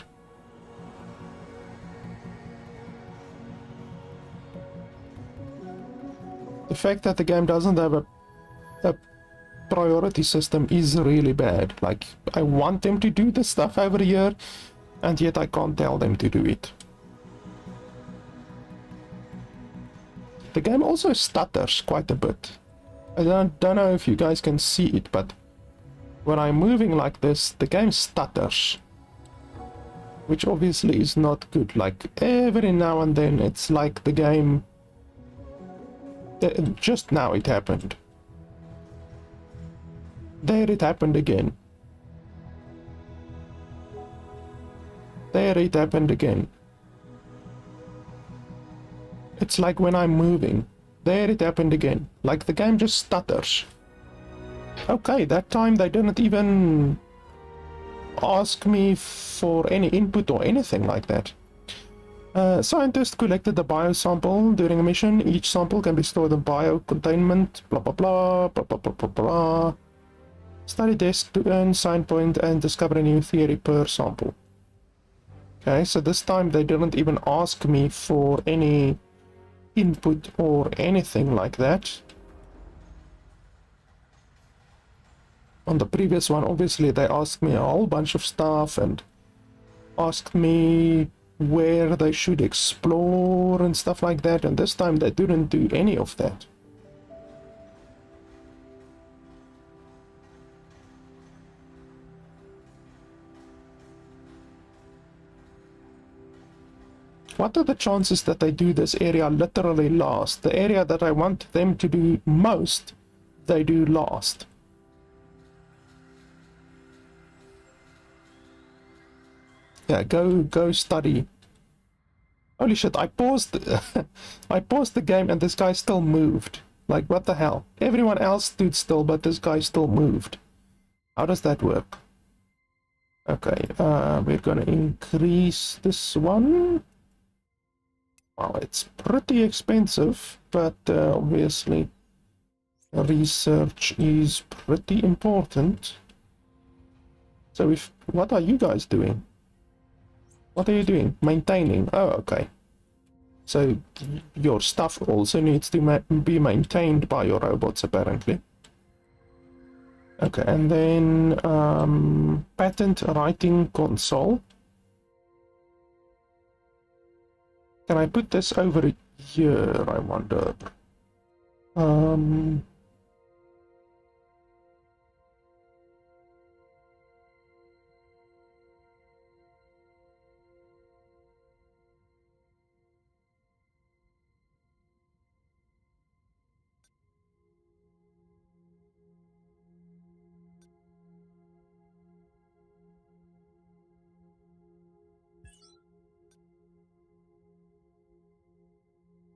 The fact that the game doesn't have a priority system is really bad. Like, I want them to do the stuff over here, and yet I can't tell them to do it. The game also stutters quite a bit. I don't know if you guys can see it, but when I'm moving like this, the game stutters. Which obviously is not good. Like, every now and then, it's like the game... Just now it happened. There it happened again. There it happened again. It's like when I'm moving. There it happened again. Like the game just stutters. Okay, that time they didn't even ask me for any input or anything like that. Scientists collected the biosample during a mission. Each sample can be stored in biocontainment. Blah blah blah blah blah blah blah blah. Study desk to earn sign point and discover a new theory per sample. Okay, so this time they didn't even ask me for any input or anything like that. On the previous one, obviously they asked me a whole bunch of stuff and asked me where they should explore and stuff like that, and this time they didn't do any of that. What are the chances that they do this area literally last? The area that I want them to do most, they do last. Yeah, go study. Holy shit, I paused I paused the game and this guy still moved. Like, what the hell? Everyone else stood still, but this guy still moved. How does that work? Okay, we're gonna increase this one. Well, it's pretty expensive, but obviously research is pretty important. So what are you guys doing? What are you doing? Maintaining. Oh, okay. So your stuff also needs to be maintained by your robots, apparently. Okay, and then patent writing console. Can I put this over here, I wonder?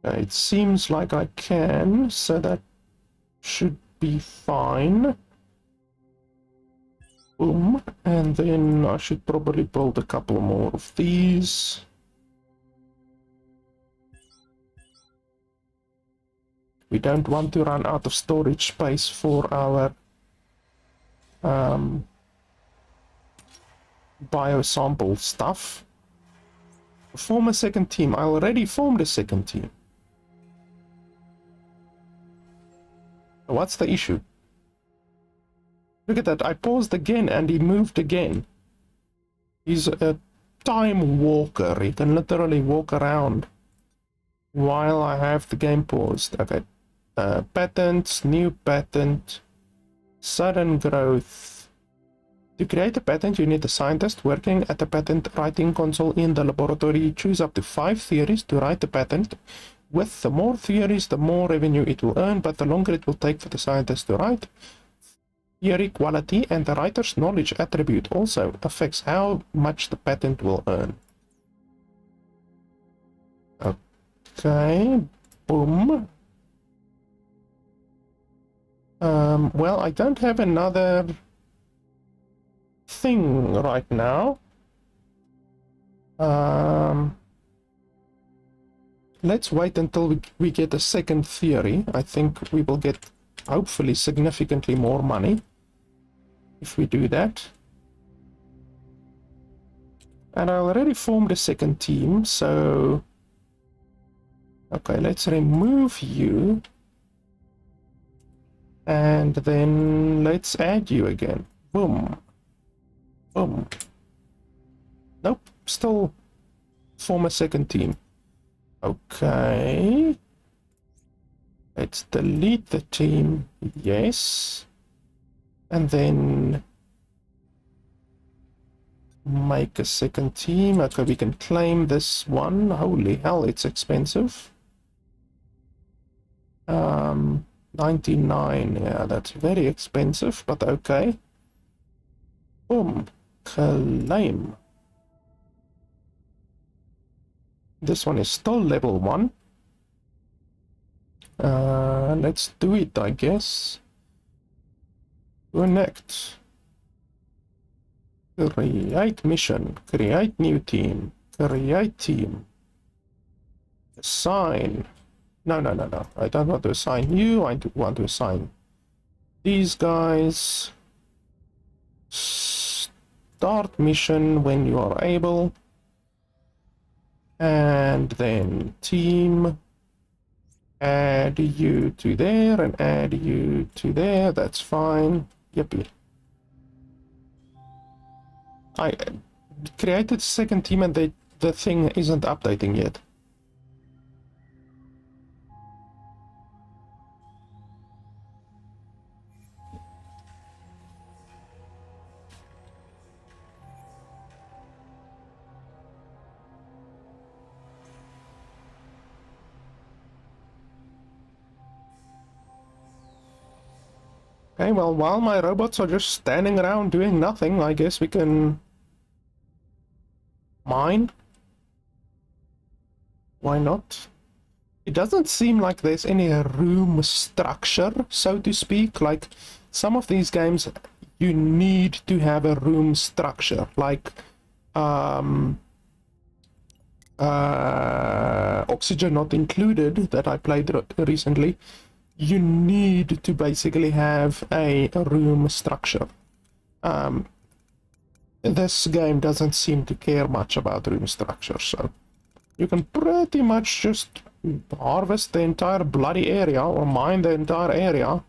It seems like I can, so that should be fine. Boom. And then I should probably build a couple more of these. We don't want to run out of storage space for our biosample stuff. Form a second team. I already formed a second team. What's the issue? Look at that. I paused again and he moved again. He's a time walker. He can literally walk around while I have the game paused. Okay. Patents, new patent, sudden growth. To create a patent, you need a scientist working at the patent writing console in the laboratory. Choose up to 5 theories to write the patent. With the more theories, the more revenue it will earn, but the longer it will take for the scientist to write. Theory quality and the writer's knowledge attribute also affects how much the patent will earn. Okay, boom. Well, I don't have another thing right now. Let's wait until we get a second theory. I think we will get hopefully significantly more money if we do that. And I already formed a second team, so okay, let's remove you and then let's add you again. Boom, boom. Nope, still form a second team. Okay, let's delete the team, yes, and then make a second team. Okay, we can claim this one. Holy hell, it's expensive. 99, yeah, that's very expensive, but okay. Boom, claim. This one is still level 1. Let's do it, I guess. Connect. Create mission. Create new team. Create team. Assign. No. I don't want to assign you. I want to assign these guys. Start mission when you are able. And then team, add you to there and add you to there. That's fine. Yippee. I created a second team and the thing isn't updating yet. Okay, well, while my robots are just standing around doing nothing, I guess we can mine. Why not? It doesn't seem like there's any room structure, so to speak. Like, some of these games, you need to have a room structure. Like, Oxygen Not Included, that I played recently. You need to basically have a room structure. This game doesn't seem to care much about room structure, so you can pretty much just harvest the entire bloody area or mine the entire area,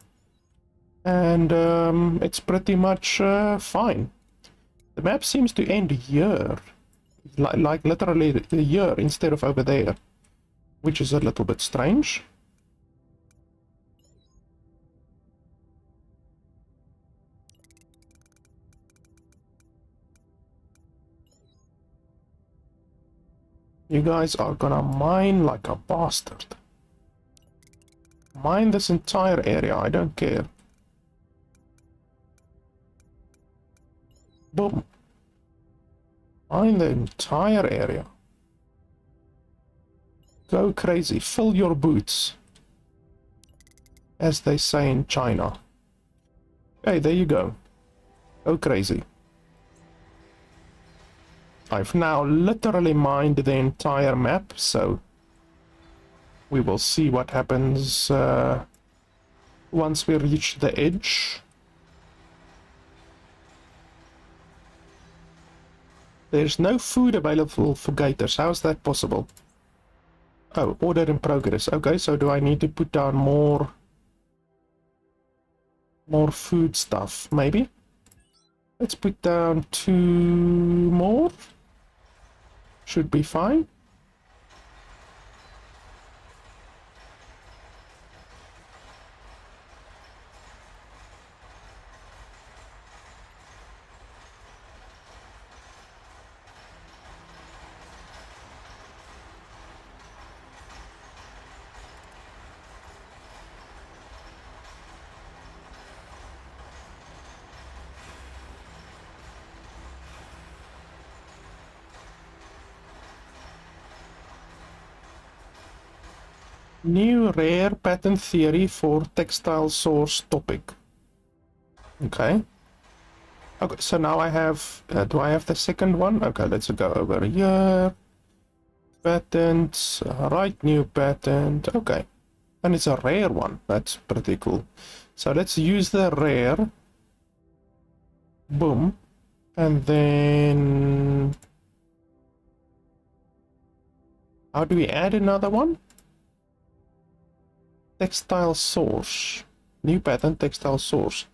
and it's pretty much fine. The map seems to end here, like literally here instead of over there, which is a little bit strange. You guys are gonna mine like a bastard. Mine this entire area, I don't care. Boom. Mine the entire area. Go crazy, fill your boots, as they say in China. Hey, there you go. Go crazy. I've now literally mined the entire map, so we will see what happens once we reach the edge. There's no food available for gators. How is that possible? Oh, order in progress. Okay, so do I need to put down more food stuff? Maybe. Let's put down 2 more. Should be fine. New rare pattern theory for textile source topic. Okay. Okay, so now I have, do I have the second one? Okay, let's go over here. Patent, right, new patent. Okay. And it's a rare one. That's pretty cool. So let's use the rare. Boom. And then... how do we add another one? Textile source. New pattern, textile source.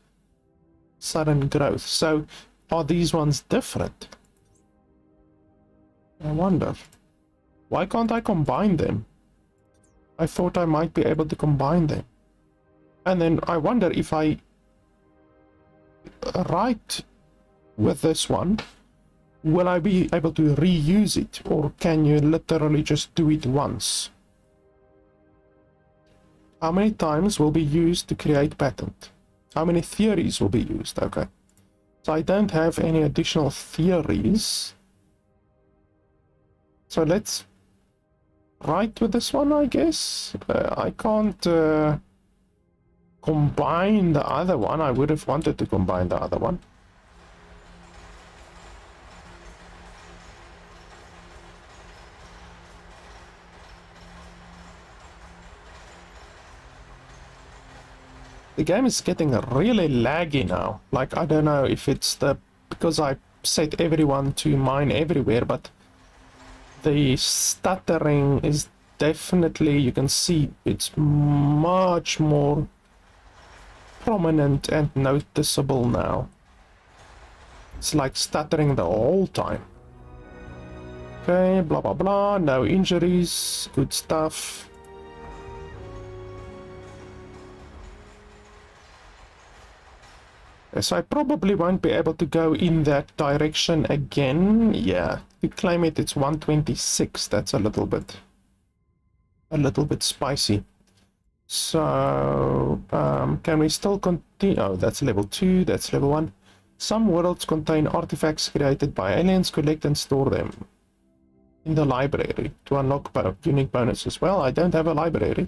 Sudden growth. So, are these ones different? I wonder. Why can't I combine them? I thought I might be able to combine them. And then I wonder if I write with this one, will I be able to reuse it? Or can you literally just do it once? How many times will be used to create patent? How many theories will be used? Okay. So I don't have any additional theories. So let's write with this one, I guess. I can't combine the other one. I would have wanted to combine the other one. The game is getting really laggy now. Like, I don't know if it's because I set everyone to mine everywhere, but the stuttering is definitely, you can see it's much more prominent and noticeable now. It's like stuttering the whole time. Okay, blah blah blah, no injuries, good stuff. So I probably won't be able to go in that direction again. Yeah, to claim it, it's 126. That's a little bit spicy. So can we still continue? Oh, that's level 2. That's level 1. Some worlds contain artifacts created by aliens. Collect and store them in the library to unlock unique bonuses. Well, I don't have a library,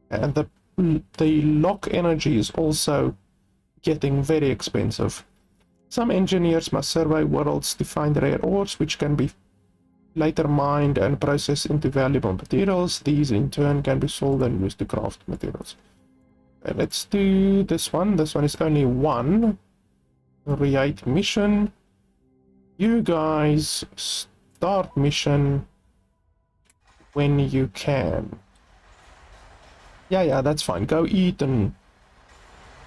and the lock energy is also getting very expensive. Some engineers must survey worlds to find rare ores, which can be later mined and processed into valuable materials. These in turn can be sold and used to craft materials. Okay, let's do this one. This one is only 1 create mission. You guys start mission when you can. Yeah, that's fine. Go eat and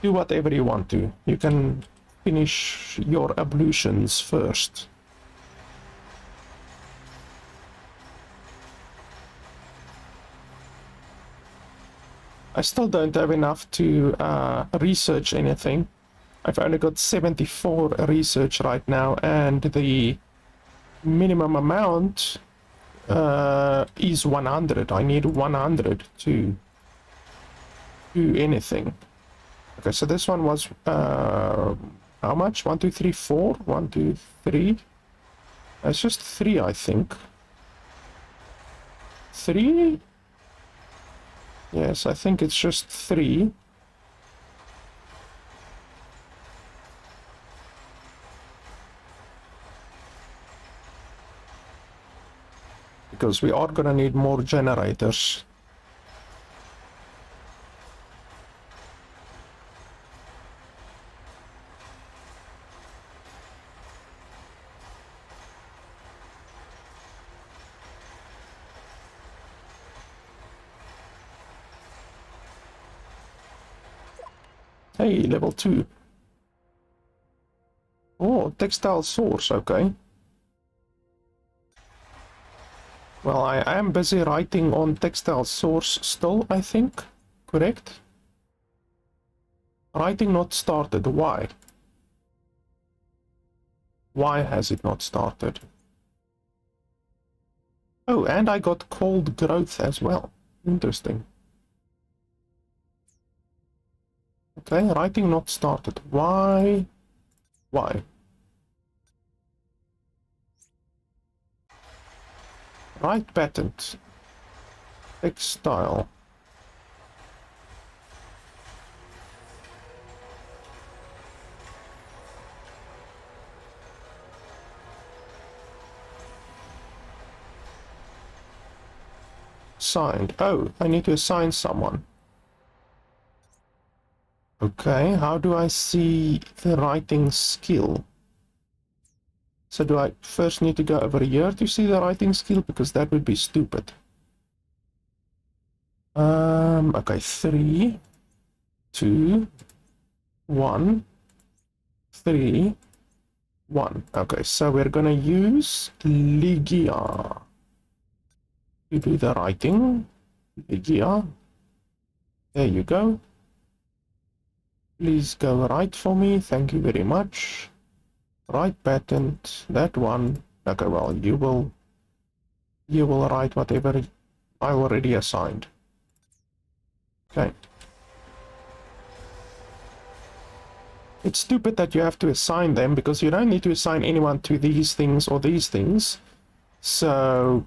do whatever you want to. You can finish your ablutions first. I still don't have enough to research anything. I've only got 74 research right now, and the minimum amount is 100. I need 100 to do anything. Okay, so this one was how much? 1, 2, 3, 4. 1, 2, 3. It's just 3, I think. 3? Yes, I think it's just 3. Because we are gonna need more generators. Hey, level 2. Oh, textile source, okay. Well, I am busy writing on textile source still, I think. Correct? Writing not started. Why? Why has it not started? Oh, and I got cold growth as well. Interesting. Okay, writing not started. Why? Why? Write patent. Textile. Signed. Oh, I need to assign someone. Okay, how do I see the writing skill? So do I first need to go over here to see the writing skill? Because that would be stupid. Okay, 3, 2, 1, 3, 1. Okay, so we're gonna use Ligia to do the writing. Ligia. There you go. Please go right for me. Thank you very much. Write patent. That one. Okay, well, you will write whatever I already assigned. Okay. It's stupid that you have to assign them, because you don't need to assign anyone to these things or these things. So,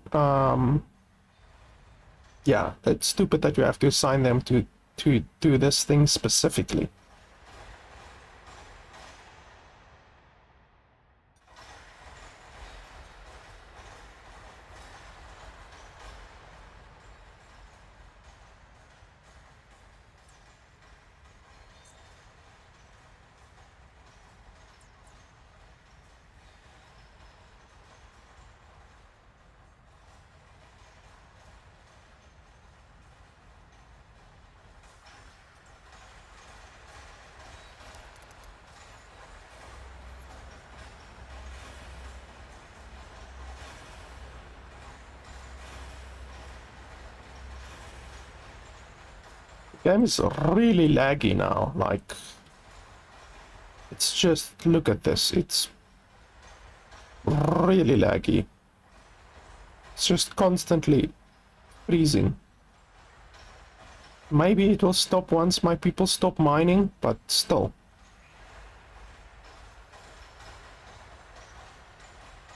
yeah, it's stupid that you have to assign them to do this thing specifically. Game is really laggy now, like, it's just, look at this, it's really laggy. It's just constantly freezing. Maybe it will stop once my people stop mining, but still.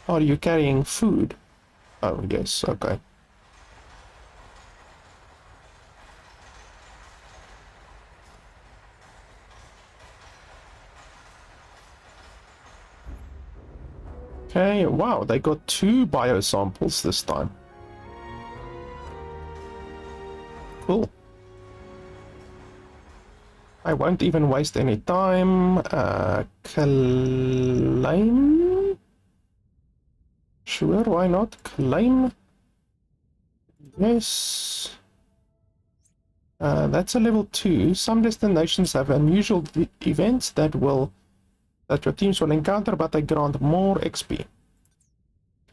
Are you carrying food? Oh, yes, okay. Okay, wow, they got 2 biosamples this time. Cool. I won't even waste any time. Claim? Sure, why not? Claim. Yes. That's a level 2. Some destinations have unusual events that your teams will encounter, but they grant more XP. Okay,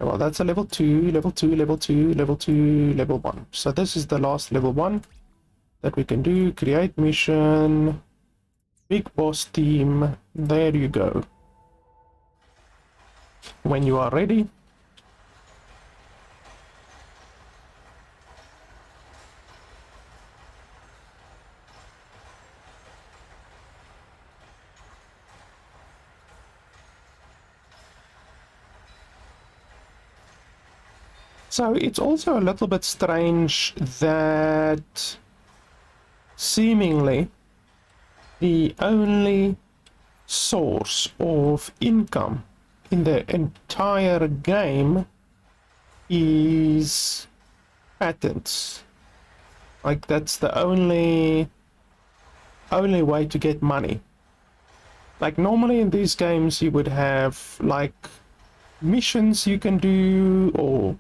well, that's a level 2, level 2, level 2, level 2, level 1. So this is the last level 1 that we can do. Create mission. Big boss team. There you go. When you are ready. So it's also a little bit strange that seemingly the only source of income in the entire game is patents. Like, that's the only way to get money. Like, normally in these games you would have like missions you can do, or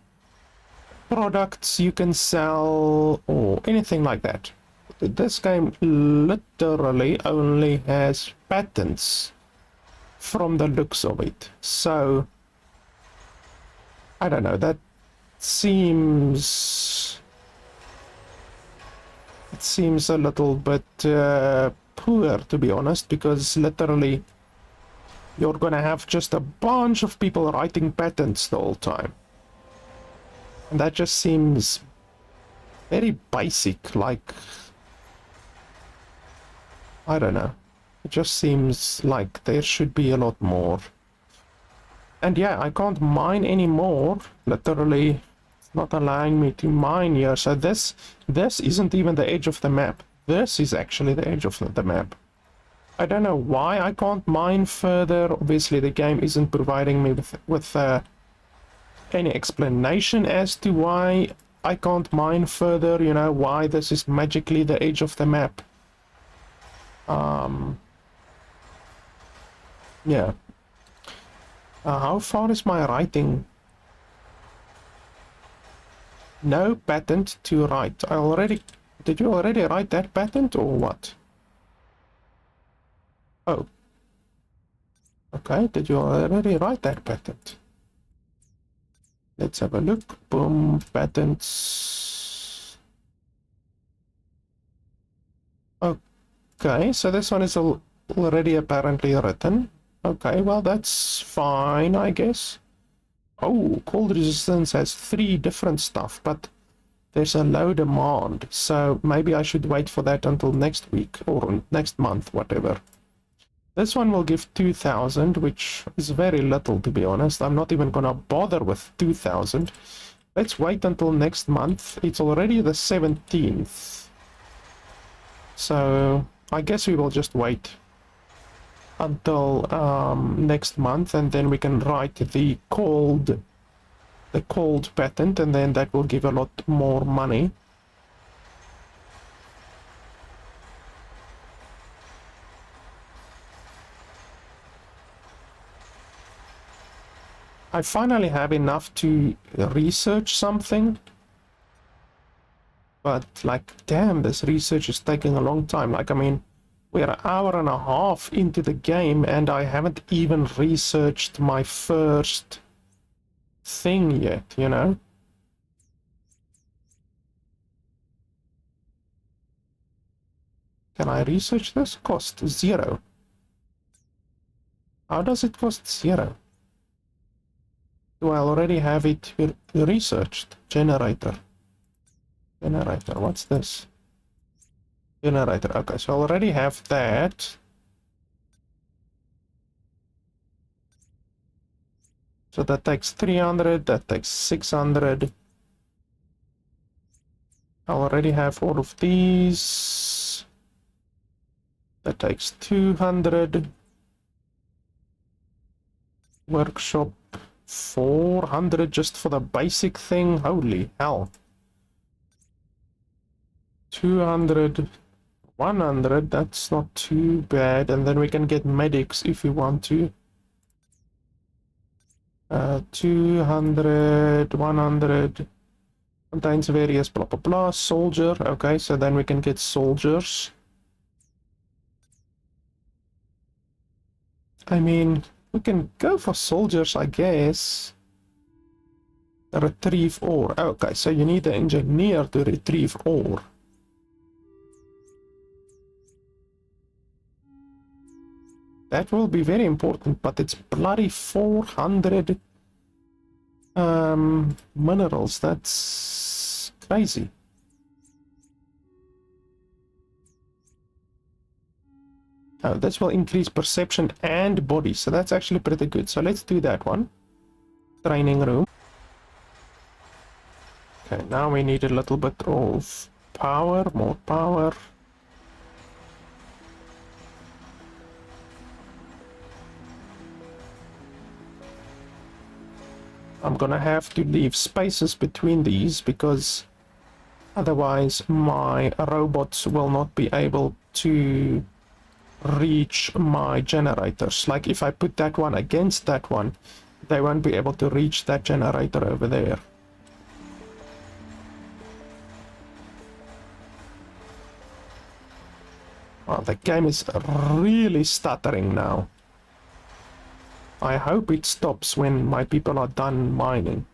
products you can sell, or anything like that. This game literally only has patents from the looks of it. So I don't know, that seems a little bit poor, to be honest, because literally you're gonna have just a bunch of people writing patents the whole time. And that just seems very basic, like, I don't know. It just seems like there should be a lot more. And yeah, I can't mine anymore. Literally, it's not allowing me to mine here. So this isn't even the edge of the map. This is actually the edge of the map. I don't know why I can't mine further. Obviously, the game isn't providing me with any explanation as to why I can't mine further, you know, why this is magically the edge of the map. Yeah. How far is my writing? No patent to write. Did you already write that patent or what? Oh. Okay, did you already write that patent? Let's have a look. Boom, patents. Okay, so this one is already apparently written. Okay, well, that's fine, I guess. Oh, cold resistance has 3 different stuff, but there's a low demand, so maybe I should wait for that until next week or next month, whatever. This one will give 2,000, which is very little, to be honest. I'm not even gonna bother with 2,000. Let's wait until next month. It's already the 17th. So I guess we will just wait until next month, and then we can write the cold patent, and then that will give a lot more money. I finally have enough to research something, but like, damn, this research is taking a long time. Like, I mean, we're an hour and a half into the game and I haven't even researched my first thing yet, you know? Can I research this? Cost 0. How does it cost 0? Do I already have it researched? Generator. Generator, what's this? Generator, okay, so I already have that. So that takes 300, that takes 600. I already have all of these. That takes 200. Workshop, 400 just for the basic thing. Holy hell. 200, 100, that's not too bad. And then we can get medics if we want to. 200, 100, contains various blah blah blah. Soldier, okay, so then we can get soldiers. I mean, we can go for soldiers, I guess. Retrieve ore. Okay, so you need an engineer to retrieve ore. That will be very important, but it's bloody 400 minerals. That's crazy. Oh, this will increase perception and body, so that's actually pretty good. So let's do that one. Training room. Okay, now we need a little bit of power, more power. I'm gonna have to leave spaces between these because otherwise my robots will not be able to reach my generators. Like if I put that one against that one, they won't be able to reach that generator over there. Oh, the game is really stuttering now. I hope it stops when my people are done mining.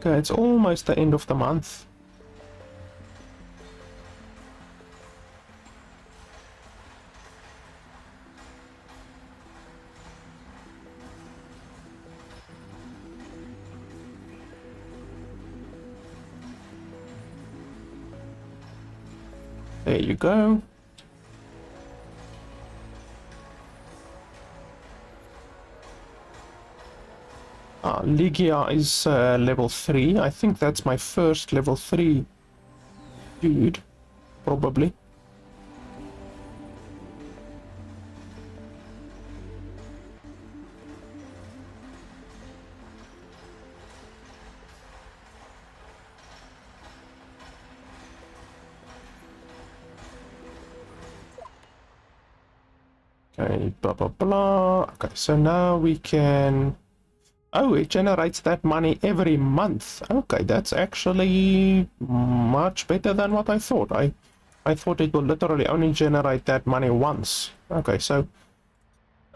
Okay, it's almost the end of the month. There you go. Ligia is level 3. I think that's my first level 3 dude, probably. Okay, blah blah blah. Okay, so now we can... Oh, it generates that money every month. Okay, that's actually much better than what I thought. I thought it would literally only generate that money once. Okay, so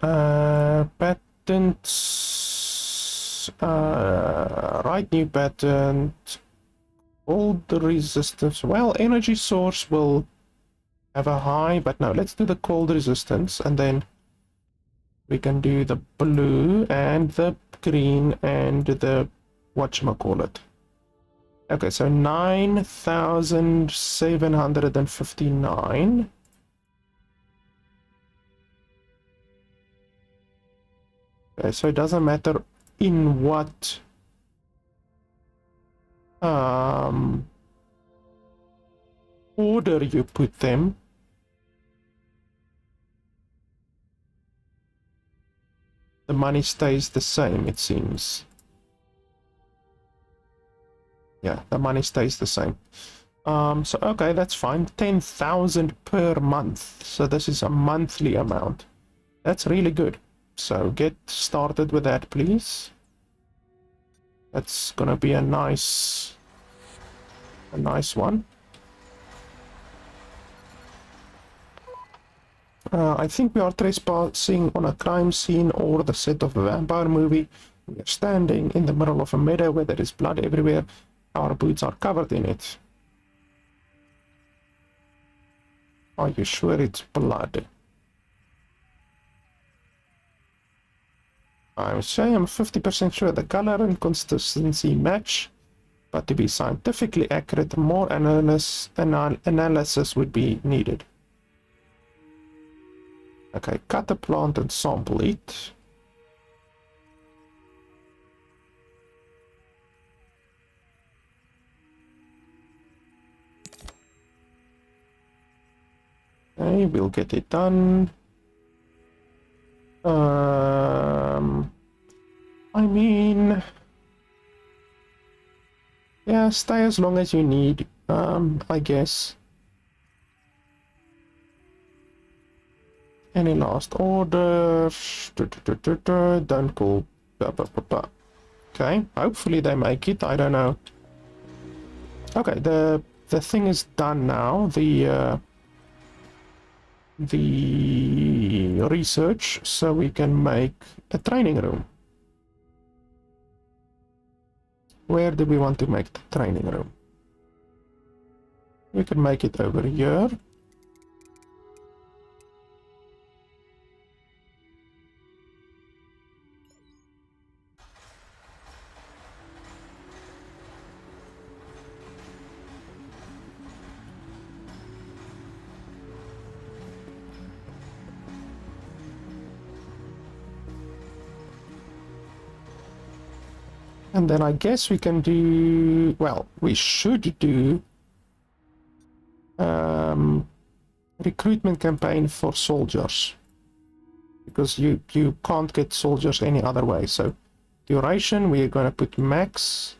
patents, write new patent, hold the resistance. Well, energy source will have a high, but no, let's do the cold resistance, and then we can do the blue and the green and the whatchamacallit. Okay, so 9,759. Okay, so it doesn't matter in what order you put them. The money stays the same, it seems. Yeah, the money stays the same. So okay, that's fine. 10,000 per month. So this is a monthly amount. That's really good. So get started with that, please. That's gonna be a nice one. I think we are trespassing on a crime scene or the set of a vampire movie. We are standing in the middle of a meadow where there is blood everywhere. Our boots are covered in it. Are you sure it's blood? I would say I'm 50% sure the color and consistency match, but to be scientifically accurate, more analysis would be needed. Okay, cut the plant and sample it. Okay, we'll get it done. I mean, yeah, stay as long as you need, I guess. Any last orders? Don't call. Okay, hopefully they make it. I don't know. Okay, the thing is done now. The research, so we can make a training room. Where do we want to make the training room? We can make it over here. And then I guess we can do, well, we should do recruitment campaign for soldiers, because you can't get soldiers any other way. So duration, we're going to put max.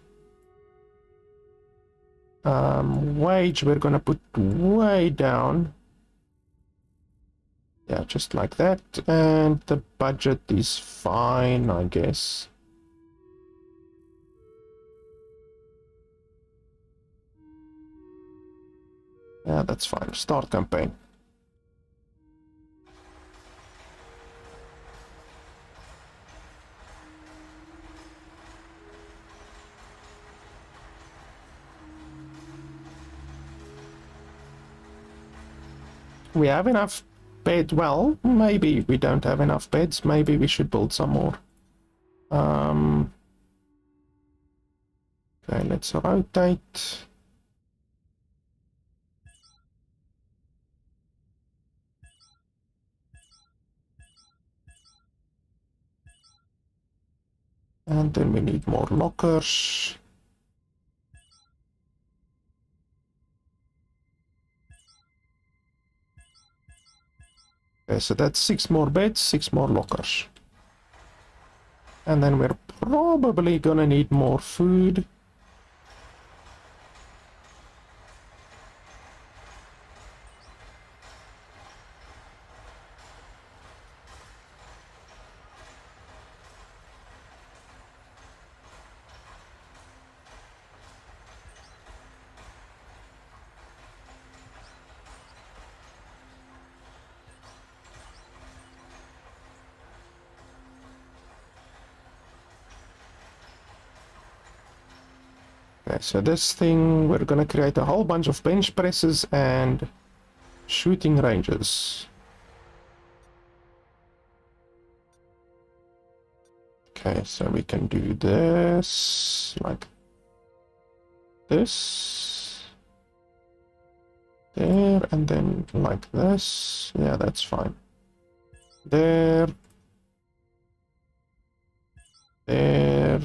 Wage, we're going to put way down. Yeah, just like that. And the budget is fine, I guess. Yeah, that's fine. Start campaign. We have enough beds. Well, maybe we don't have enough beds. Maybe we should build some more. Okay, let's rotate. And then we need more lockers. Okay, so that's 6 more beds, 6 more lockers. And then we're probably gonna need more food. Okay, so this thing, we're gonna create a whole bunch of bench presses and shooting ranges. Okay, so we can do this, like this, there, and then like this. Yeah, that's fine. There, there.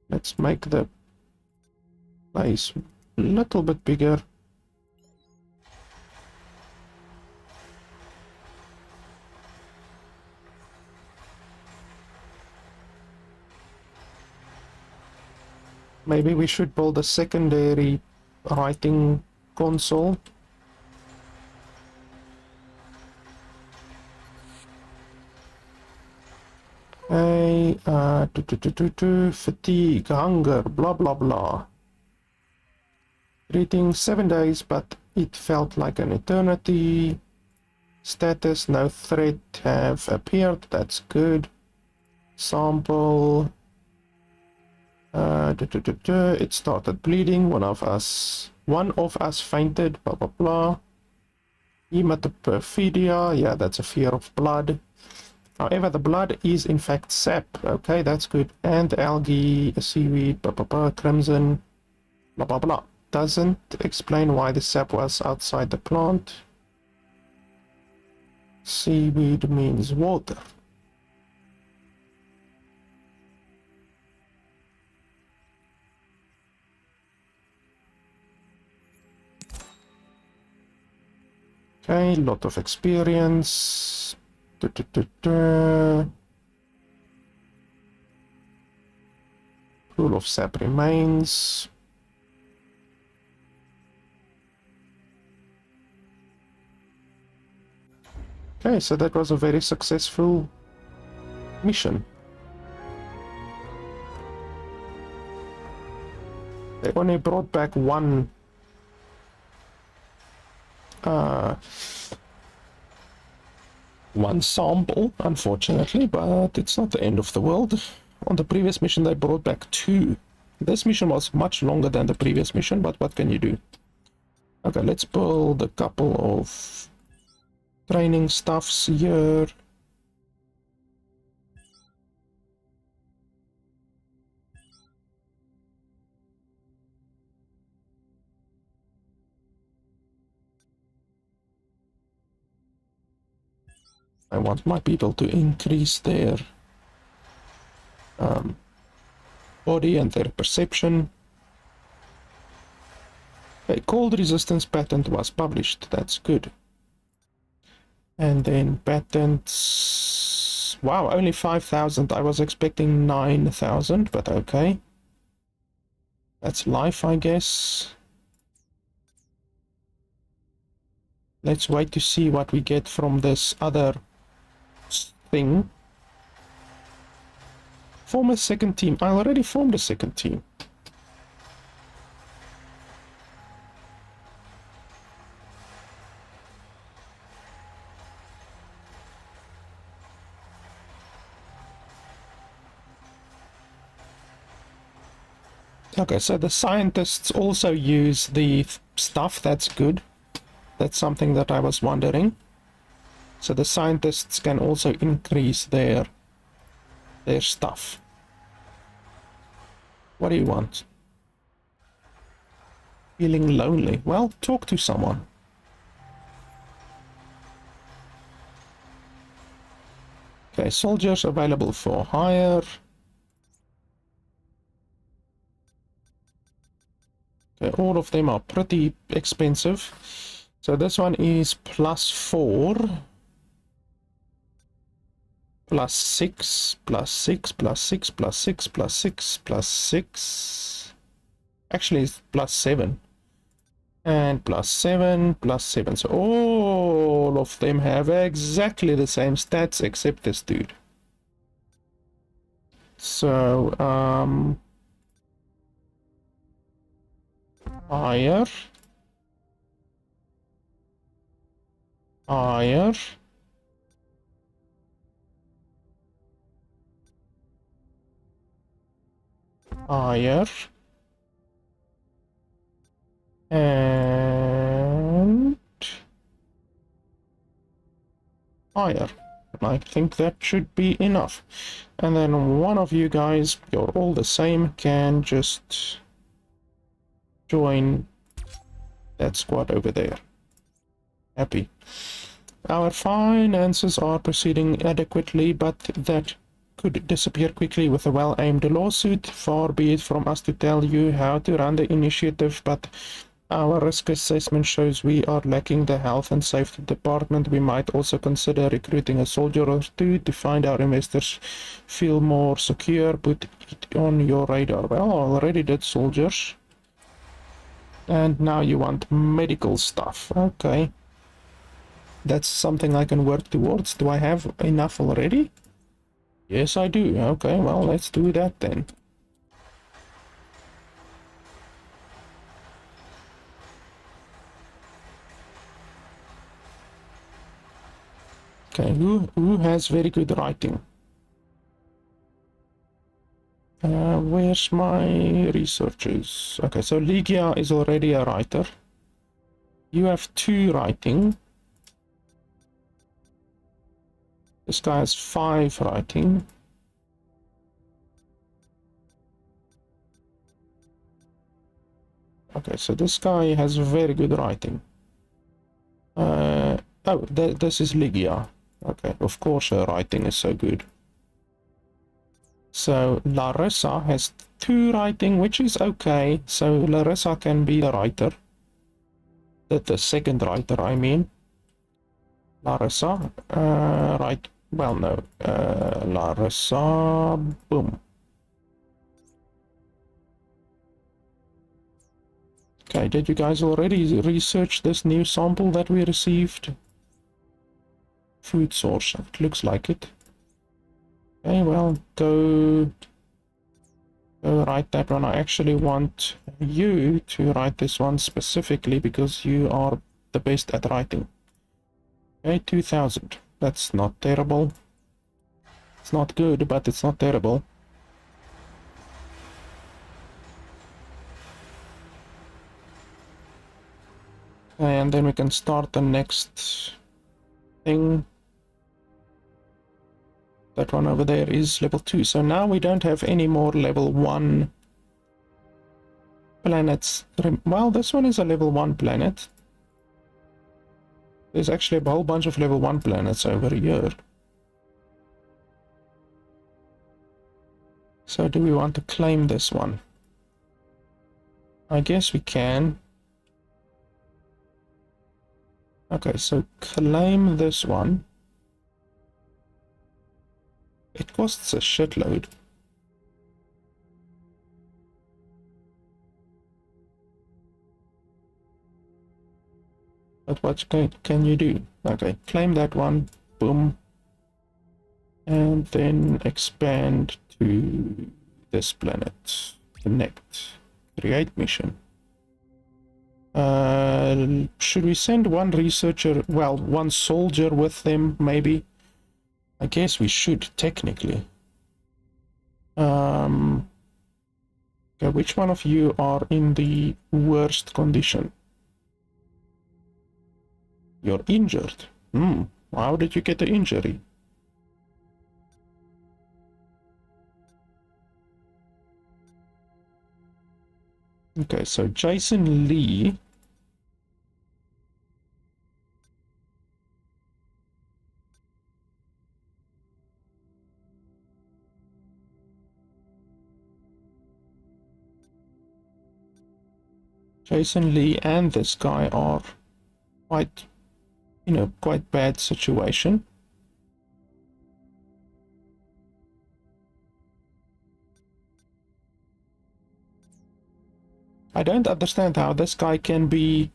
Let's make the place a little bit bigger. Maybe we should build a secondary writing console. Hey, fatigue, hunger, blah blah blah. Reading 7 days, but it felt like an eternity. Status, no threat have appeared, that's good. Sample. It started bleeding, one of us fainted, blah blah blah. Hematoperfidia, yeah, that's a fear of blood. However, the blood is in fact sap. Okay, that's good. And algae, seaweed, blah blah blah, crimson, blah blah blah. Doesn't explain why the sap was outside the plant. Seaweed means water. Okay, lot of experience. Pool of sap remains. Okay, so that was a very successful mission. They only brought back one sample, unfortunately, but it's not the end of the world. On the previous mission they brought back two. This mission was much longer than the previous mission, but what can you do? Okay, let's build a couple of training stuffs here. I want my people to increase their body and their perception. A cold resistance patent was published. That's good. And then patents. Wow, only 5,000. I was expecting 9,000, but okay. That's life, I guess. Let's wait to see what we get from this other thing. Form a second team. I already formed a second team. Okay, so the scientists also use the stuff. That's good. That's something that I was wondering. So the scientists can also increase their stuff. What do you want? Feeling lonely? Well, talk to someone. Okay, soldiers available for hire. Okay, all of them are pretty expensive. So this one is +4, +6, +6, +6, +6, +6, +6. Actually, it's +7. And +7, +7. So all of them have exactly the same stats except this dude. So, higher. Higher. Higher. And higher. I think that should be enough. And then one of you guys, you're all the same, can just join that squad over there. Happy. Our finances are proceeding adequately, but that could disappear quickly with a well-aimed lawsuit. Far be it from us to tell you how to run the initiative, but our risk assessment shows we are lacking the health and safety department. We might also consider recruiting a soldier or two to find our investors feel more secure. Put it on your radar. Well, I already did soldiers. And now you want medical stuff. Okay. That's something I can work towards. Do I have enough already? Yes, I do. Okay, well, let's do that then. Okay, who has very good writing? Where's my researchers? Okay, so Ligia is already a writer. You have 2 writing. This guy has 5 writing. Okay, so this guy has very good writing. This is Ligia. Okay, of course her writing is so good. So Larissa has 2 writing, which is okay. So Larissa can be the writer. The second writer, I mean. Larissa, right, well, no, Larissa, boom. Okay, did you guys already research this new sample that we received? Food source, it looks like it. Okay, well, go write that one. I actually want you to write this one specifically because you are the best at writing. Okay, 2000. That's not terrible. It's not good, but it's not terrible. And then we can start the next thing. That one over there is level 2. So now we don't have any more level 1 planets. Well, this one is a level 1 planet. There's actually a whole bunch of level 1 planets over here. So do we want to claim this one? I guess we can. Okay, so claim this one. It costs a shitload. But what can you do? Okay, claim that one. Boom. And then expand to this planet. Connect. Create mission. Should we send one researcher, well, one soldier with them, maybe? I guess we should, technically. Okay, which one of you are in the worst condition? You're injured. How did you get the injury? Okay, so Jason Lee. Jason Lee and this guy are quite, quite bad situation. I don't understand how this guy can be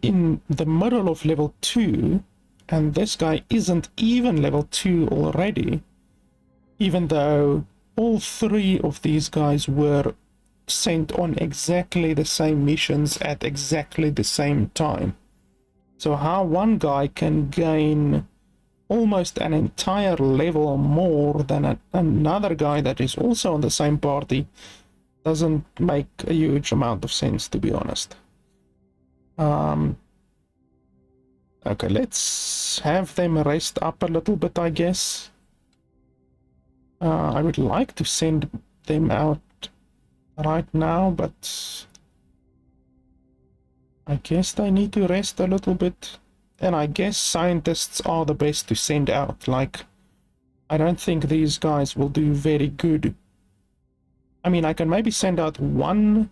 in the middle of level 2 and this guy isn't even level 2 already, even though all 3 of these guys were sent on exactly the same missions at exactly the same time. So how one guy can gain almost an entire level more than another guy that is also on the same party doesn't make a huge amount of sense, to be honest. Okay, let's have them rest up a little bit, I guess. I would like to send them out right now, but I guess they need to rest a little bit. And I guess scientists are the best to send out. Like, I don't think these guys will do very good. I mean, I can maybe send out one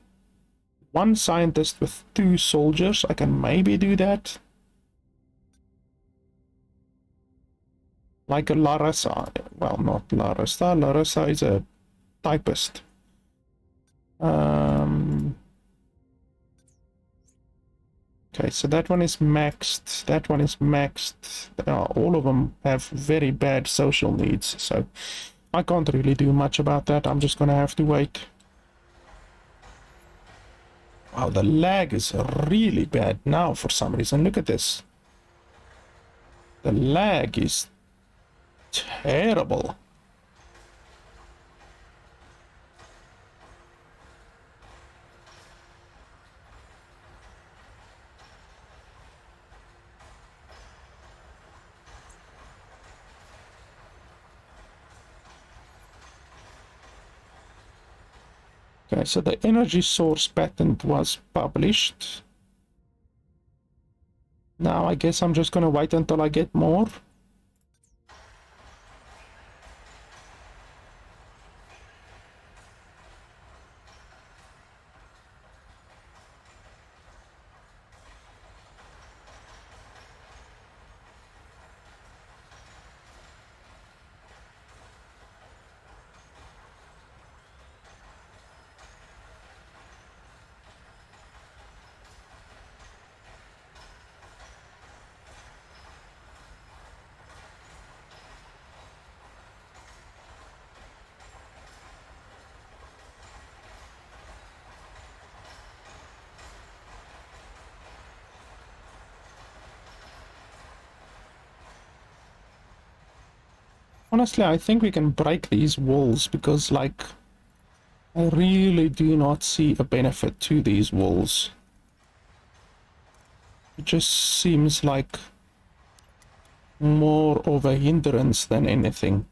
scientist with 2 soldiers. I can maybe do that. Like a Larissa. Well, not Larissa. Larissa is a typist. Okay, so that one is maxed. That one is maxed. All of them have very bad social needs, so I can't really do much about that. I'm just gonna have to wait. Wow, the lag is really bad now for some reason. Look at this. The lag is terrible. Okay, so the energy source patent was published. Now I guess I'm just gonna wait until I get more. Honestly, I think we can break these walls because, like, I really do not see a benefit to these walls. It just seems like more of a hindrance than anything.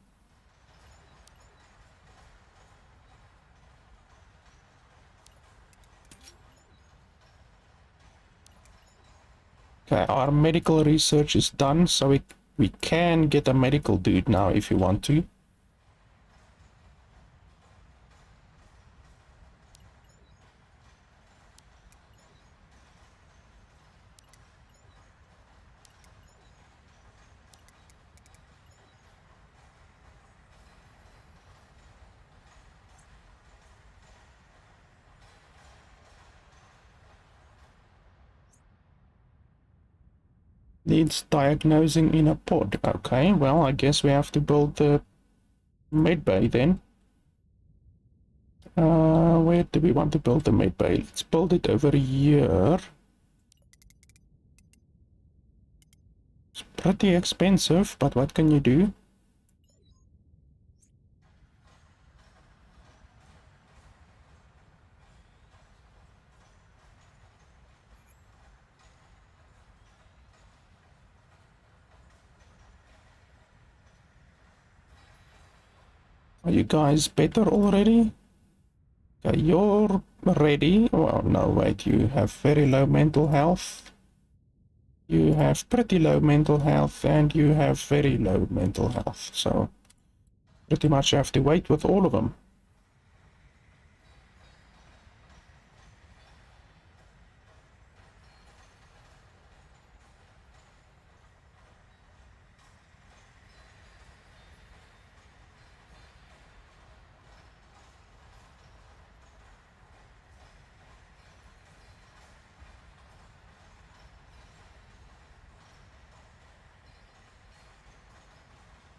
Okay, our medical research is done, so we can get a medical dude now if you want to. Needs diagnosing in a pod. Okay, well, I guess we have to build the med bay then. Where do we want to build the med bay? Let's build it over here. It's pretty expensive, but what can you do? Are you guys better already? Okay, you're ready. Well, no, wait, you have very low mental health. You have pretty low mental health, and you have very low mental health. So, pretty much you have to wait with all of them.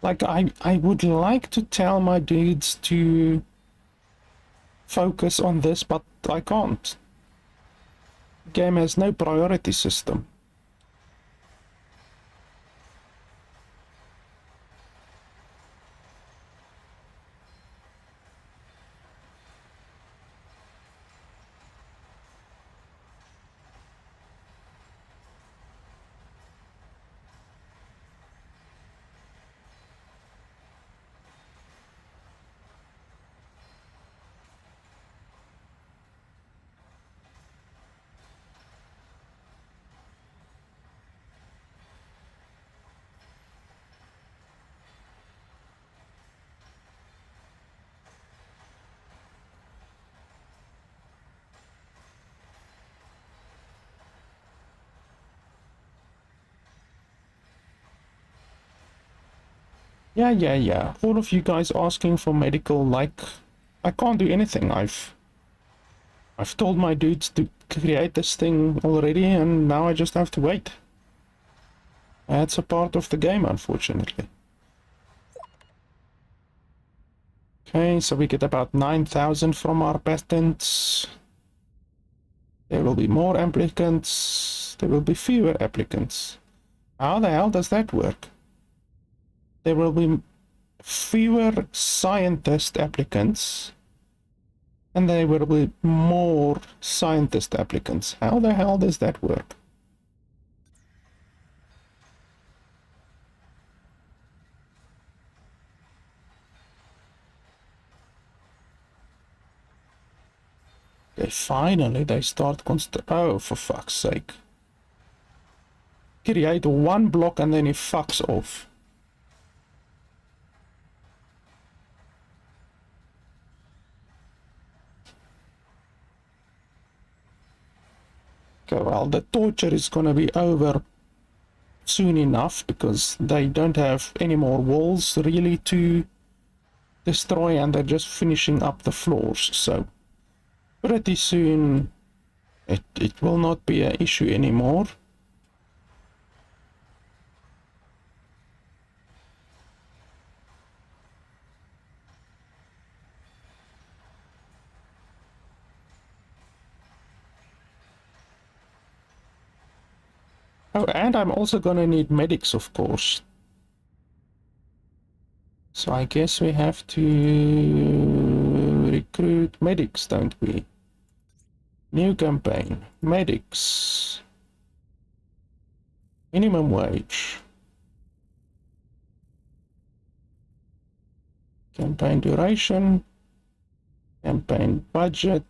Like, I would like to tell my dudes to focus on this, but I can't. Game has no priority system. Yeah. All of you guys asking for medical, like, I can't do anything. I've told my dudes to create this thing already, and now I just have to wait. That's a part of the game, unfortunately. Okay, so we get about 9,000 from our patents. There will be more applicants. There will be fewer applicants. How the hell does that work? There will be fewer scientist applicants, and there will be more scientist applicants. How the hell does that work? Okay, finally they start oh, for fuck's sake. Create one block and then he fucks off. Okay, well, the torture is gonna be over soon enough because they don't have any more walls really to destroy, and they're just finishing up the floors, so pretty soon it will not be an issue anymore. Oh, and I'm also gonna need medics, of course. So I guess we have to recruit medics, don't we? New campaign. Medics. Minimum wage. Campaign duration. Campaign budget.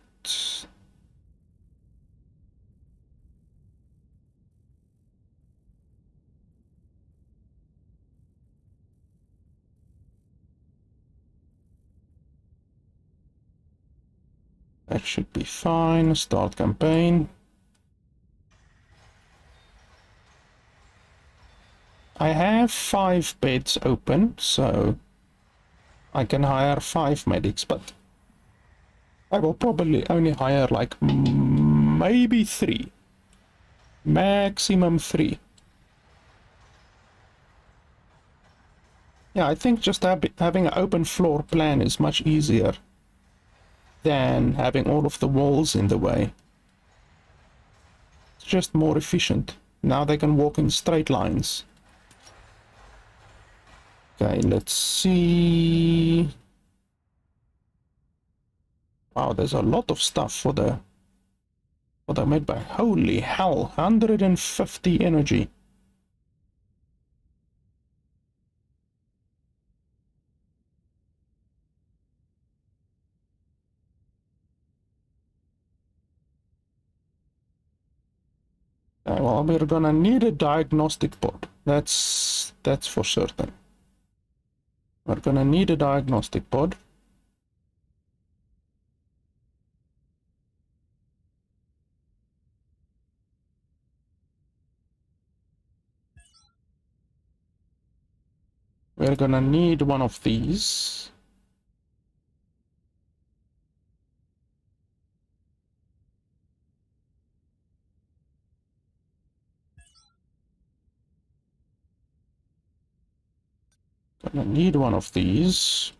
That should be fine. Start campaign. I have 5 beds open, so I can hire 5 medics, but I will probably only hire like maybe 3. Maximum 3. Yeah, I think just having an open floor plan is much easier than having all of the walls in the way. It's just more efficient. Now they can walk in straight lines. Okay, let's see. Wow, there's a lot of stuff for the medbay. Holy hell, 150 energy. Well, we're gonna need a diagnostic pod. That's for certain. We're gonna need a diagnostic pod. We're gonna need one of these. Gonna need one of these.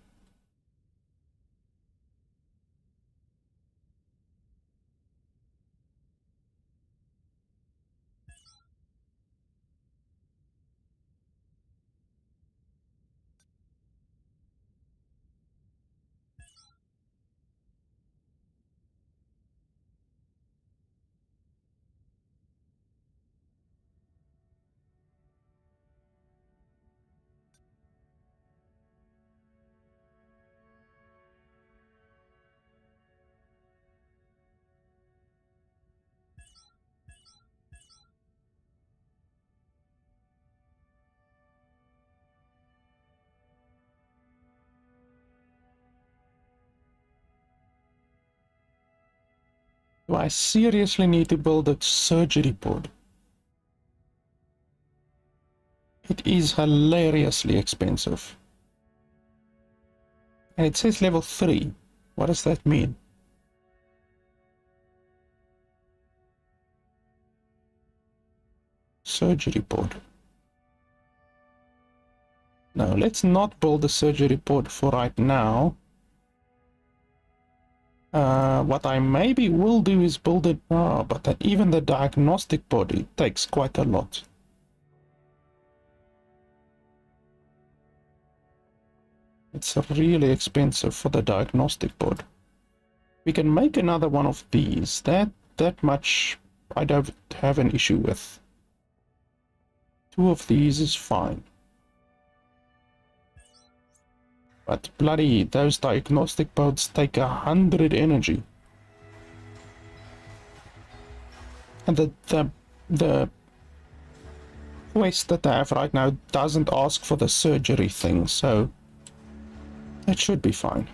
Do I seriously need to build a surgery pod? It is hilariously expensive. And it says level 3. What does that mean? Surgery pod. No, let's not build a surgery pod for right now. What I maybe will do is build it, but even the diagnostic pod, it takes quite a lot. It's really expensive for the diagnostic pod. We can make another one of these. That much I don't have an issue with. 2 of these is fine. But bloody, those diagnostic pods take 100 energy. And the quest that I have right now doesn't ask for the surgery thing, so it should be fine.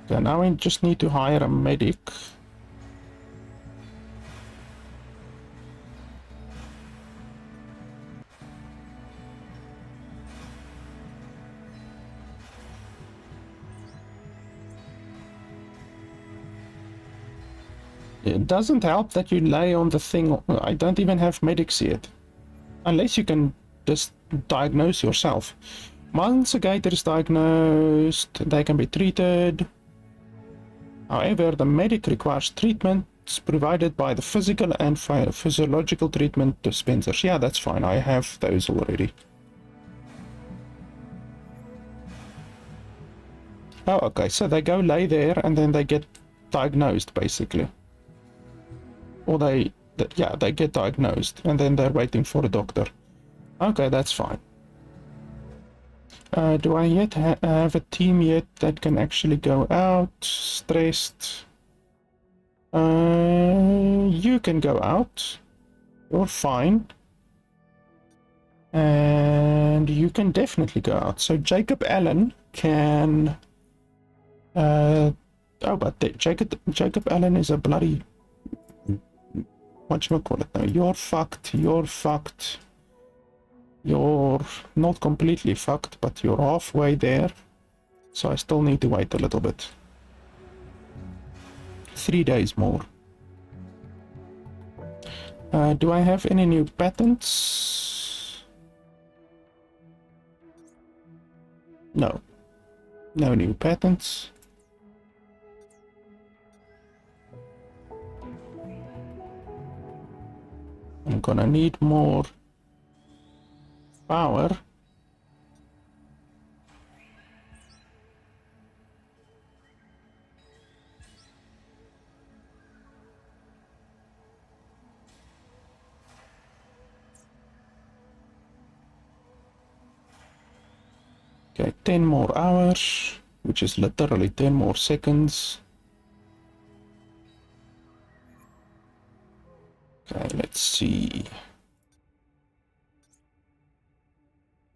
Okay, now we just need to hire a medic. It doesn't help that you lay on the thing. I don't even have medics yet. Unless you can just diagnose yourself. Once a gator is diagnosed, they can be treated. However, the medic requires treatments provided by the physical and physiological treatment dispensers. Yeah, that's fine. I have those already. Oh, okay, so they go lay there and then they get diagnosed, basically. Or yeah, they get diagnosed and then they're waiting for a doctor. Okay, that's fine. Do I yet have a team yet that can actually go out? Stressed. You can go out. You're fine. And you can definitely go out. So Jacob Allen can... oh, but Jacob Allen is a bloody... Whatchamacallit now? You're fucked. You're fucked. You're not completely fucked, but you're halfway there. So I still need to wait a little bit. 3 days more. Do I have any new patents? No. No new patents. I'm gonna need more power. Okay, 10 more hours, which is literally 10 more seconds. Okay, let's see.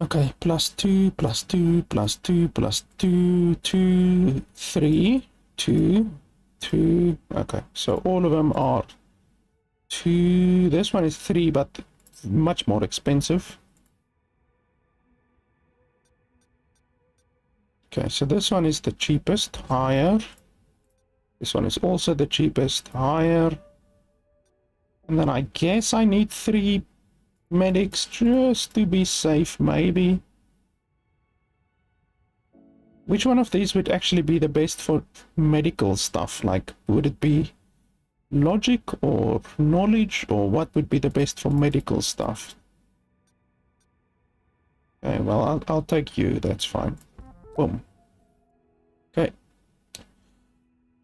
Okay, +2, +2, +2, +2, 2, 3, 2, 2. Okay, so all of them are 2. This one is 3, but much more expensive. Okay, so this one is the cheapest, higher. This one is also the cheapest, higher. And then I guess I need 3 medics just to be safe, maybe. Which one of these would actually be the best for medical stuff? Like, would it be logic or knowledge, or what would be the best for medical stuff? Okay, well, I'll take you, that's fine. Boom. Okay.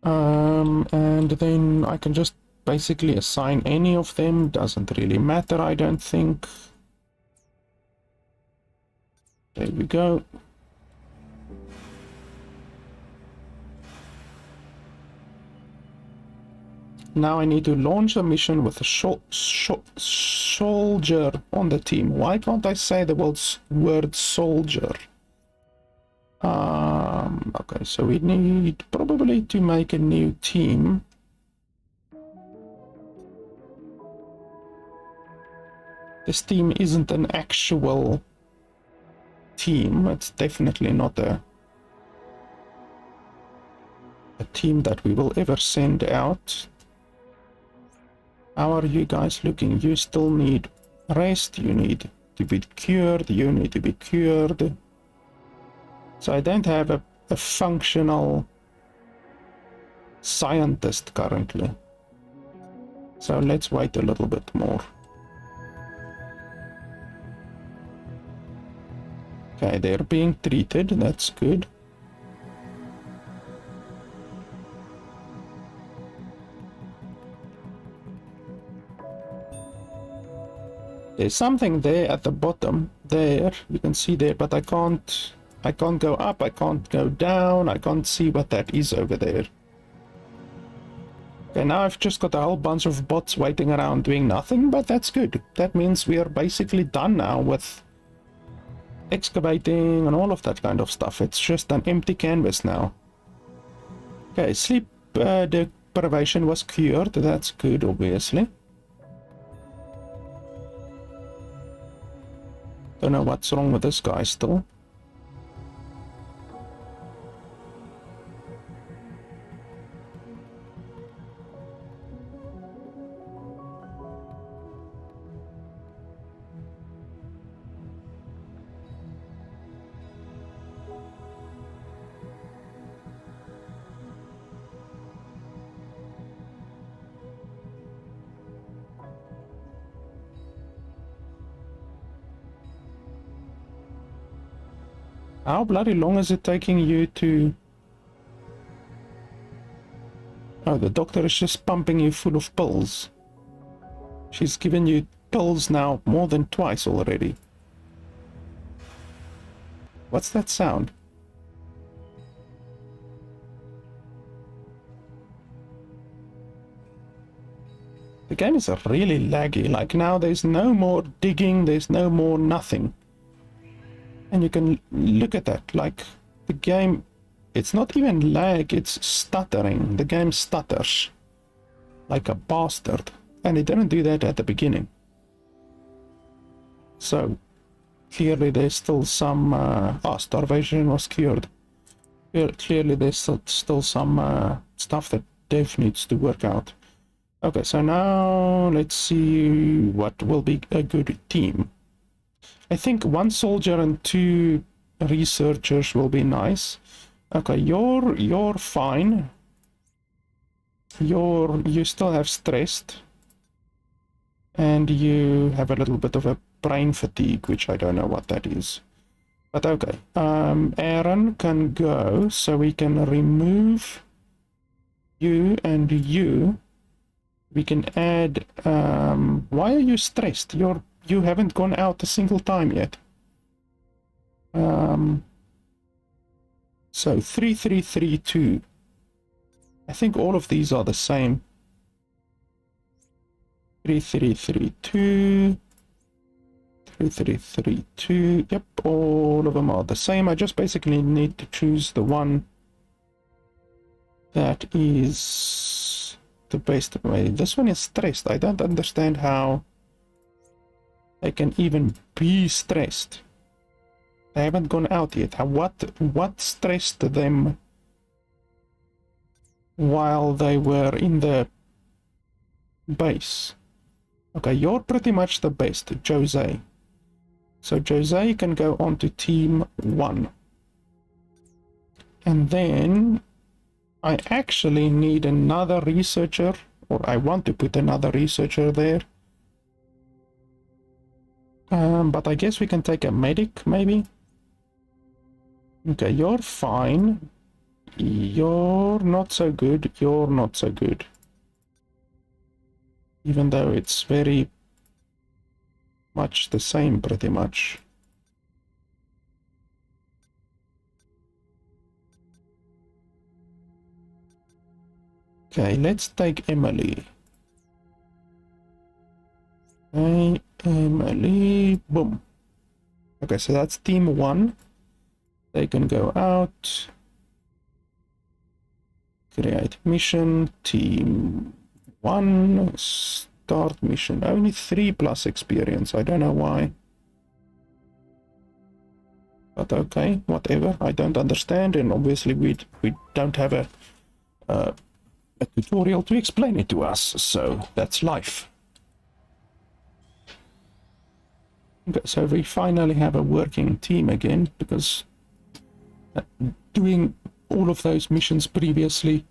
And then I can just basically assign any of them. Doesn't really matter, I don't think. There we go. Now I need to launch a mission with a soldier on the team. Why can't I say the word soldier? Okay, so we need probably to make a new team. This team isn't an actual team. It's definitely not a team that we will ever send out. How are you guys looking? You still need rest. You need to be cured. You need to be cured. So I don't have a functional scientist currently. So let's wait a little bit more. Okay, they're being treated. That's good. There's something there at the bottom. There, you can see there, but I can't go up, I can't go down, I can't see what that is over there. Okay, now I've just got a whole bunch of bots waiting around doing nothing, but that's good. That means we are basically done now with excavating and all of that kind of stuff. It's just an empty canvas now. Okay, sleep deprivation was cured. That's good, obviously. Don't know what's wrong with this guy still. How bloody long is it taking you to Oh, the doctor is just pumping you full of pills. She's given you pills now more than twice already. What's that sound? The game is really laggy. Like now there's no more digging, there's no more nothing. And you can look at that, like the game, it's not even lag, it's stuttering. The game stutters like a bastard. And it didn't do that at the beginning. So clearly there's still some starvation was cured. Clearly there's still some stuff that dev needs to work out. Okay, so now let's see what will be a good team. I think 1 soldier and 2 researchers will be nice. Okay, you're fine. You still have stressed. And you have a little bit of a brain fatigue, which I don't know what that is. But okay. Aaron can go, so we can remove you and you. We can add why are you stressed? You haven't gone out a single time yet. So 3332. I think all of these are the same. 3332. 3332. Yep, all of them are the same. I just basically need to choose the one that is the best way. This one is stressed. I don't understand how they can even be stressed. They haven't gone out yet. What stressed them while they were in the base? Okay, you're pretty much the best, Jose. So Jose can go on to team 1. And then I actually need another researcher, or I want to put another researcher there. But I guess we can take a medic, maybe. Okay, you're fine. You're not so good. You're not so good. Even though it's very much the same, pretty much. Okay, let's take Emily. Okay, Emily, boom. Okay, so that's team 1. They can go out. Create mission, team 1, start mission. Only 3+ experience. I don't know why. But okay, whatever. I don't understand, and obviously we don't have a tutorial to explain it to us, so that's life. Okay, so we finally have a working team again, because doing all of those missions previously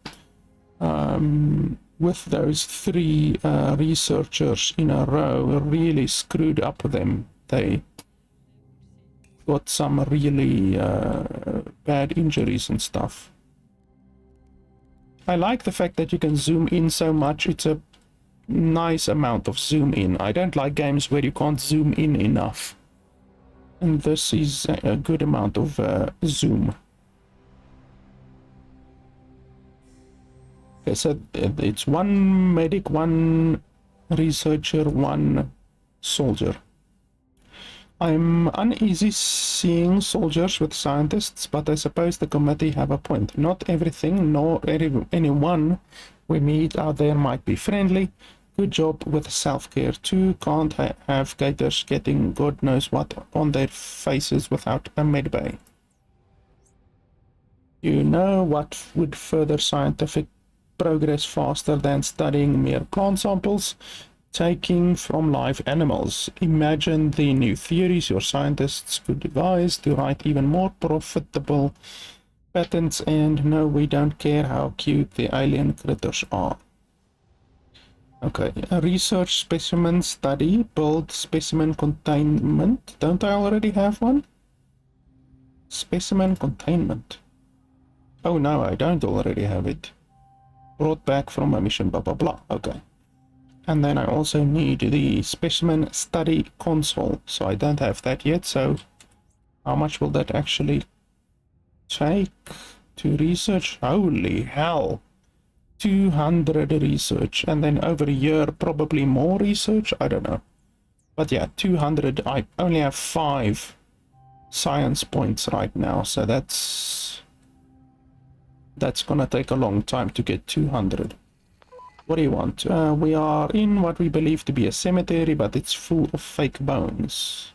with those 3 researchers in a row really screwed up them. They got some really bad injuries and stuff. I like the fact that you can zoom in so much. It's a nice amount of zoom in. I don't like games where you can't zoom in enough. And this is a good amount of zoom. Okay, so it's 1 medic, 1 researcher, 1 soldier. I'm uneasy seeing soldiers with scientists, but I suppose the committee have a point. Not everything, nor anyone we meet out there might be friendly. Good job with self-care too. Can't have gators getting God knows what on their faces without a medbay. You know what would further scientific progress faster than studying mere plant samples? Taking from live animals. Imagine the new theories your scientists could devise to write even more profitable patents, and no, we don't care how cute the alien critters are. Okay, a research specimen study, build specimen containment. Don't I already have one? Specimen containment. Oh no, I don't already have it. brought back from a mission, blah blah blah. Okay. And then I also need the specimen study console, so I don't have that yet. So how much will that actually take to research? Holy hell, 200 research, and then over a year probably more research, I don't know. But yeah, 200. I only have 5 science points right now, so that's gonna take a long time to get 200. What do you want? We are in what we believe to be a cemetery, but it's full of fake bones.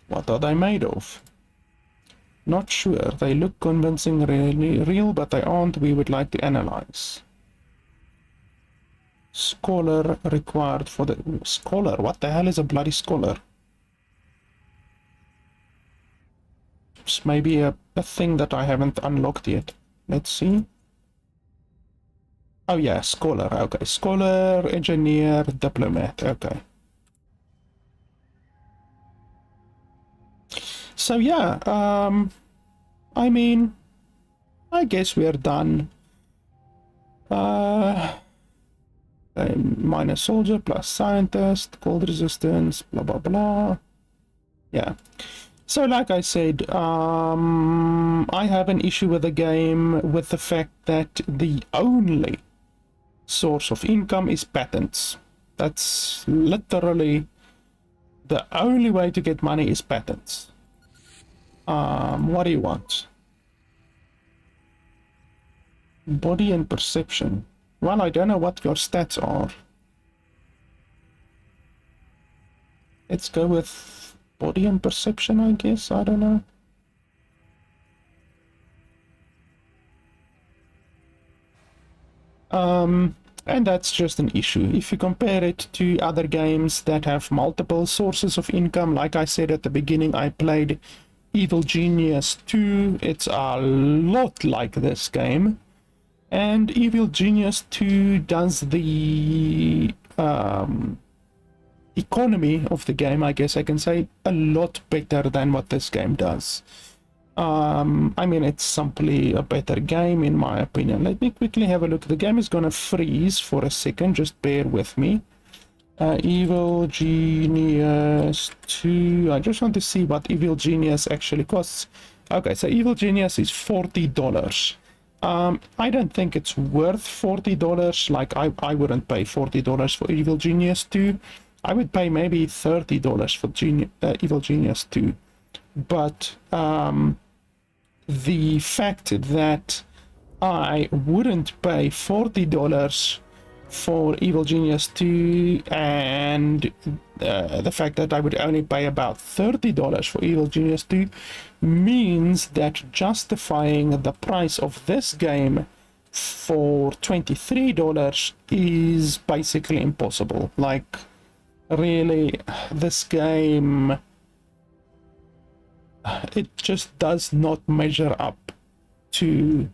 What are they made of? Not sure. They look convincing, really real, but they aren't. We would like to analyze. Scholar required for the... Scholar? What the hell is a bloody scholar? It's maybe a thing that I haven't unlocked yet. Let's see. Oh yeah, scholar. Okay, scholar, engineer, diplomat. Okay. So yeah, I mean, I guess we're done. Minor soldier plus scientist, cold resistance, blah blah blah. Yeah. So like I said, I have an issue with the game with the fact that the only source of income is patents. That's literally the only way to get money is patents. What do you want? Body and perception. Well, I don't know what your stats are. Let's go with body and perception, I guess. I don't know. And that's just an issue. If you compare it to other games that have multiple sources of income, like I said at the beginning, I played Evil Genius 2. It's a lot like this game. And Evil Genius 2 does the economy of the game, I guess I can say, a lot better than what this game does. I mean, it's simply a better game in my opinion. Let me quickly have a look. The game is gonna freeze for a second, just bear with me. Evil Genius 2. I just want to see what Evil Genius actually costs. Okay, so Evil Genius is $40. I don't think it's worth $40. Like, I wouldn't pay $40 for Evil Genius 2. I would pay maybe $30 for Evil Genius 2. But the fact that I wouldn't pay $40 for Evil Genius 2 and the fact that I would only pay about $30 for Evil Genius 2 means that justifying the price of this game for $23 is basically impossible. Like, really, this game, it just does not measure up to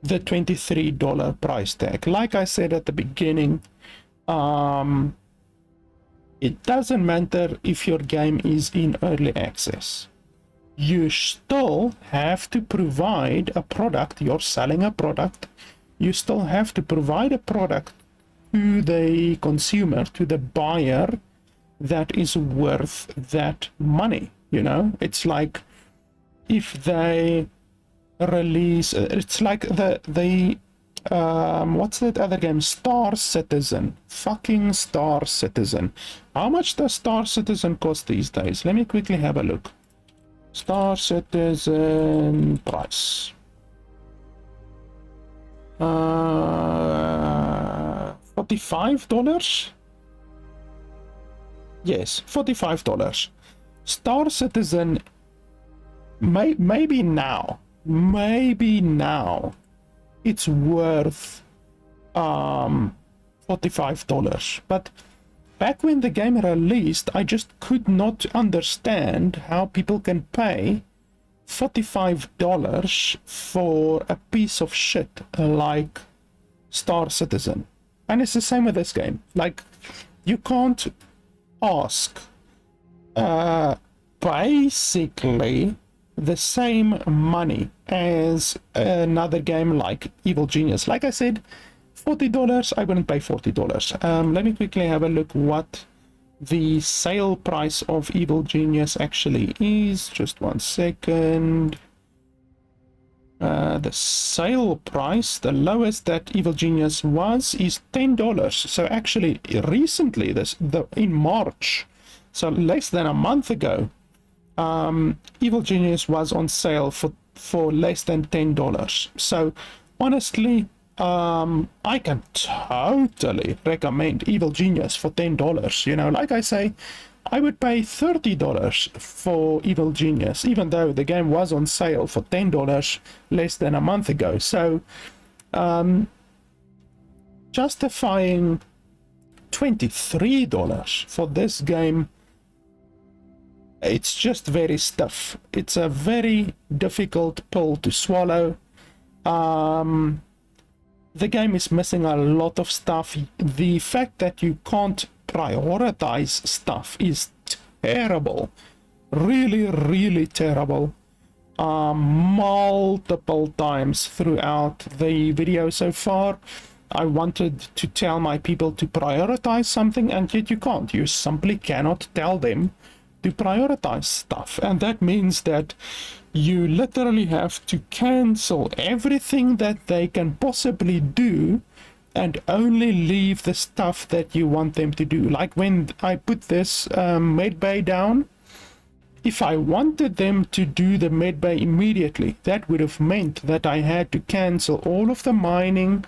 the $23 price tag. Like I said at the beginning, it doesn't matter if your game is in early access. You still have to provide a product. You're selling a product. You still have to provide a product to the consumer, to the buyer, that is worth that money. You know, it's like if they release, it's like the what's that other game, Star Citizen, fucking Star Citizen. How much does Star Citizen cost these days? Let me quickly have a look. Star Citizen price, $45. Yes, $45. Star Citizen, maybe now it's worth $45, but back when the game released, I just could not understand how people can pay $45 for a piece of shit like Star Citizen. And it's the same with this game. Like, you can't ask basically the same money as another game like Evil Genius. Like I said, $40, I wouldn't pay $40. Let me quickly have a look what the sale price of Evil Genius actually is. Just one second. The sale price, the lowest that Evil Genius was, is $10. So actually recently, in March, so less than a month ago, Evil Genius was on sale for less than $10. So honestly, I can totally recommend Evil Genius for $10. You know, like I say, I would pay $30 for Evil Genius, even though the game was on sale for $10 less than a month ago. So, justifying $23 for this game, it's just very stiff. It's a very difficult pill to swallow. The game is missing a lot of stuff. The fact that you can't prioritize stuff is terrible. Really terrible. Multiple times throughout the video so far, I wanted to tell my people to prioritize something, and yet you can't. You simply cannot tell them to prioritize stuff, and that means that you literally have to cancel everything that they can possibly do and only leave the stuff that you want them to do. Like when I put this med bay down, if I wanted them to do the med bay immediately, that would have meant that I had to cancel all of the mining,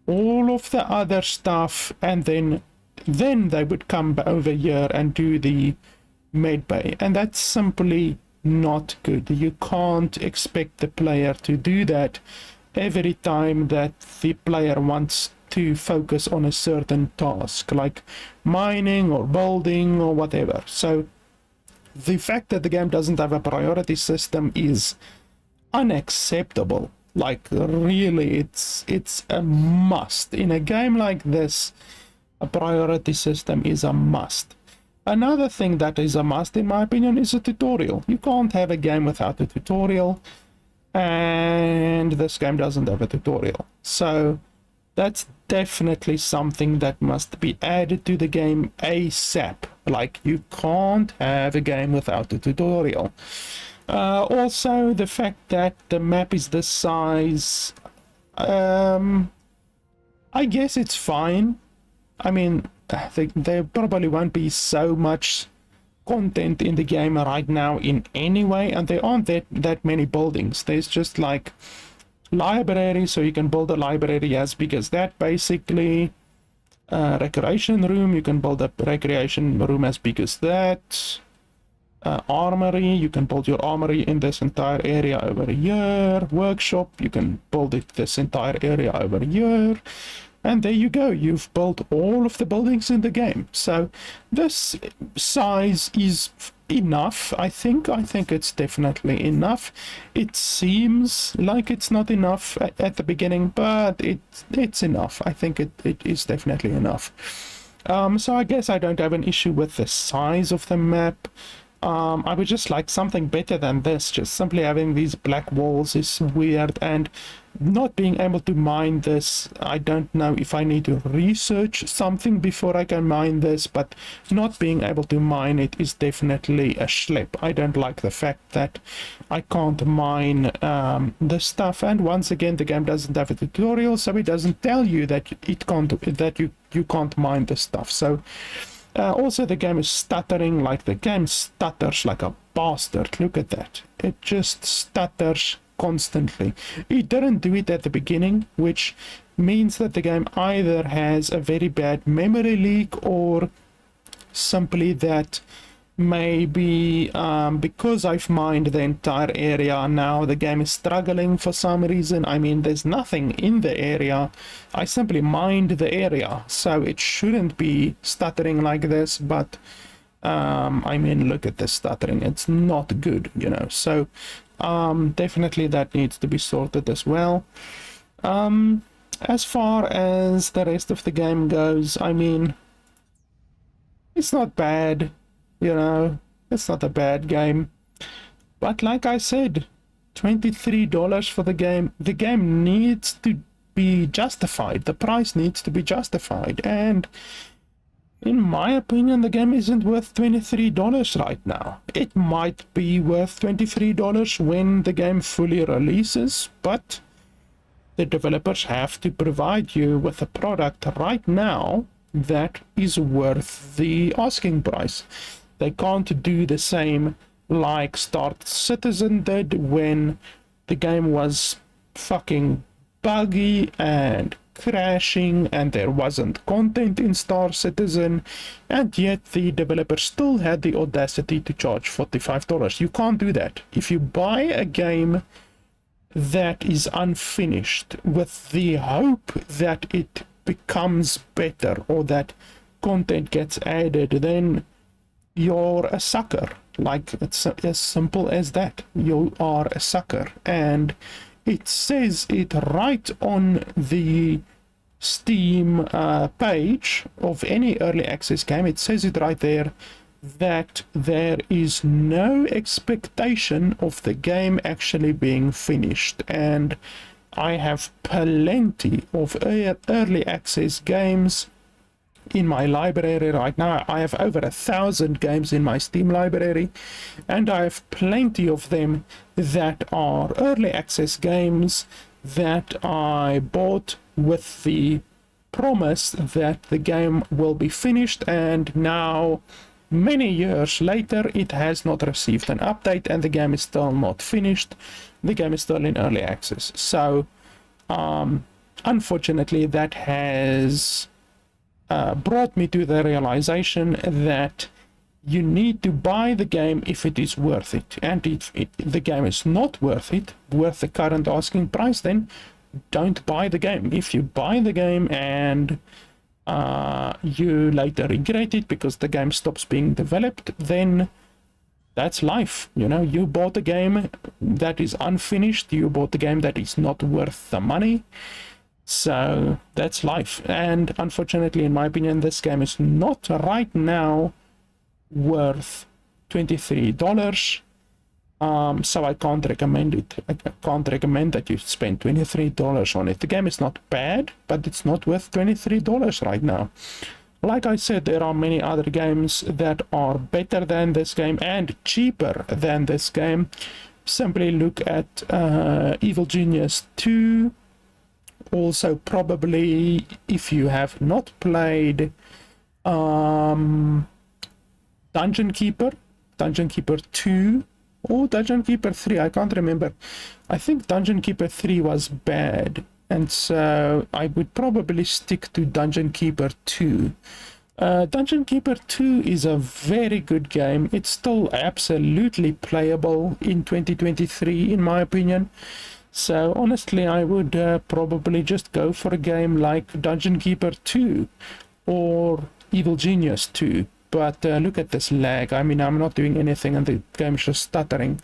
all of the other stuff, and then they would come over here and do the med bay, and that's simply not good. You can't expect the player to do that every time that the player wants to focus on a certain task, like mining or building or whatever. So the fact that the game doesn't have a priority system is unacceptable. Like really, it's a must. In a game like this, a priority system is a must. Another thing that is a must, in my opinion, is a tutorial. You can't have a game without a tutorial, and this game doesn't have a tutorial. So that's definitely something that must be added to the game ASAP. Like, you can't have a game without a tutorial. Also, the fact that the map is this size, I guess it's fine. I mean, there probably won't be so much content in the game right now in any way, and there aren't that many buildings. There's just like library, so you can build a library as big as that, basically. Recreation room, you can build a recreation room as big as that. Armory, you can build your armory in this entire area over here. Workshop, you can build it this entire area over here. And there you go, you've built all of the buildings in the game. So this size is enough, I think. I think it's definitely enough. It seems like it's not enough at the beginning, but it's enough. I think it is definitely enough. So I guess I don't have an issue with the size of the map. I would just like something better than this. Just simply having these black walls is weird, and not being able to mine this, I don't know if I need to research something before I can mine this, but not being able to mine it is definitely a schlep. I don't like the fact that I can't mine the stuff, and once again the game doesn't have a tutorial, so it doesn't tell you that you can't mine the stuff. So also the game is stuttering. Like, the game stutters like a bastard. Look at that, it just stutters constantly. It didn't do it at the beginning, which means that the game either has a very bad memory leak, or simply that maybe because I've mined the entire area, now the game is struggling for some reason. I mean, there's nothing in the area. I simply mined the area, so it shouldn't be stuttering like this, but I mean, look at the stuttering. It's not good, you know. So definitely that needs to be sorted as well. As far as the rest of the game goes, I mean, it's not bad, you know. It's not a bad game. But like I said, $23 for the game needs to be justified. The price needs to be justified, and in my opinion, the game isn't worth $23 right now. It might be worth $23 when the game fully releases, but the developers have to provide you with a product right now that is worth the asking price. They can't do the same like Star Citizen did when the game was fucking buggy and crashing and there wasn't content in Star Citizen, and yet the developer still had the audacity to charge $45. You can't do that. If you buy a game that is unfinished with the hope that it becomes better or that content gets added, then you're a sucker. Like, it's as simple as that. You are a sucker. And it says it right on the Steam page of any early access game. It says it right there that there is no expectation of the game actually being finished. And I have plenty of early access games in my library right now. I have over 1,000 games in my Steam library, and I have plenty of them that are early access games that I bought with the promise that the game will be finished, and now many years later it has not received an update and the game is still not finished. The game is still in early access. So unfortunately that has brought me to the realization that you need to buy the game if it is worth it, and if the game is not worth the current asking price, then don't buy the game. If you buy the game and you later regret it because the game stops being developed, then that's life. You know, you bought a game that is unfinished, you bought a game that is not worth the money. So that's life. And unfortunately, in my opinion, this game is not right now worth $23. So I can't recommend it. I can't recommend that you spend $23 on it. The game is not bad, but it's not worth $23 right now. Like I said, there are many other games that are better than this game and cheaper than this game. Simply look at Evil Genius 2. Also, probably, if you have not played Dungeon Keeper 2 or Dungeon Keeper 3, I can't remember. I think Dungeon Keeper 3 was bad, and so I would probably stick to Dungeon Keeper 2. Dungeon Keeper 2 is a very good game. It's still absolutely playable in 2023, in my opinion. So honestly, I would probably just go for a game like Dungeon Keeper 2 or Evil Genius 2. But look at this lag. I mean, I'm not doing anything and the game's just stuttering.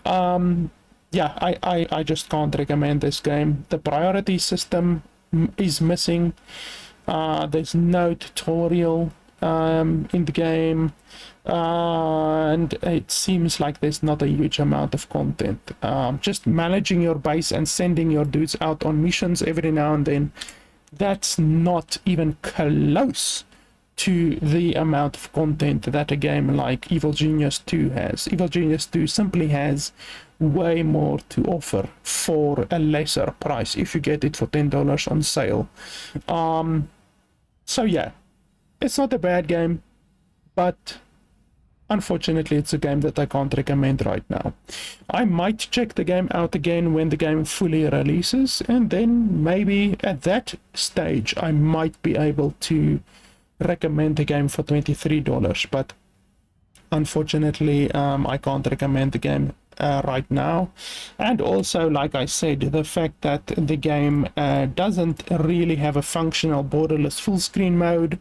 Yeah, I just can't recommend this game. The priority system is missing. There's no tutorial in the game. And it seems like there's not a huge amount of content. Just managing your base and sending your dudes out on missions every now and then, that's not even close to the amount of content that a game like Evil Genius 2 has. Evil Genius 2 simply has way more to offer for a lesser price if you get it for $10 on sale. So yeah, it's not a bad game, but unfortunately it's a game that I can't recommend right now. I might check the game out again when the game fully releases, and then maybe at that stage I might be able to recommend the game for $23, but unfortunately I can't recommend the game right now. And also, like I said, the fact that the game doesn't really have a functional borderless full screen mode.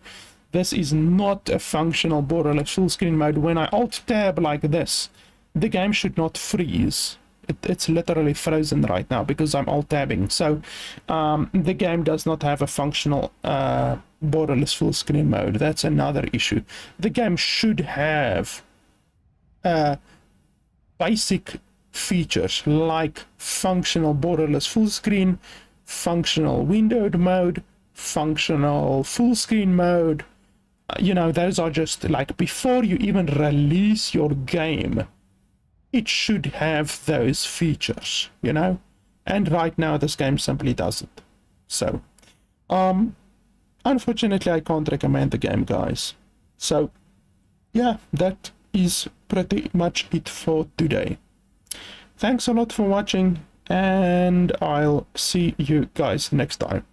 This is not a functional borderless full screen mode. When I alt tab like this, the game should not freeze. It's literally frozen right now because I'm alt tabbing. So the game does not have a functional borderless full screen mode. That's another issue. The game should have basic features like functional borderless full screen, functional windowed mode, functional full screen mode. You know, those are just like, before you even release your game, it should have those features, you know, and right now this game simply doesn't. So unfortunately I can't recommend the game, guys. So yeah, that is pretty much it for today. Thanks a lot for watching, and I'll see you guys next time.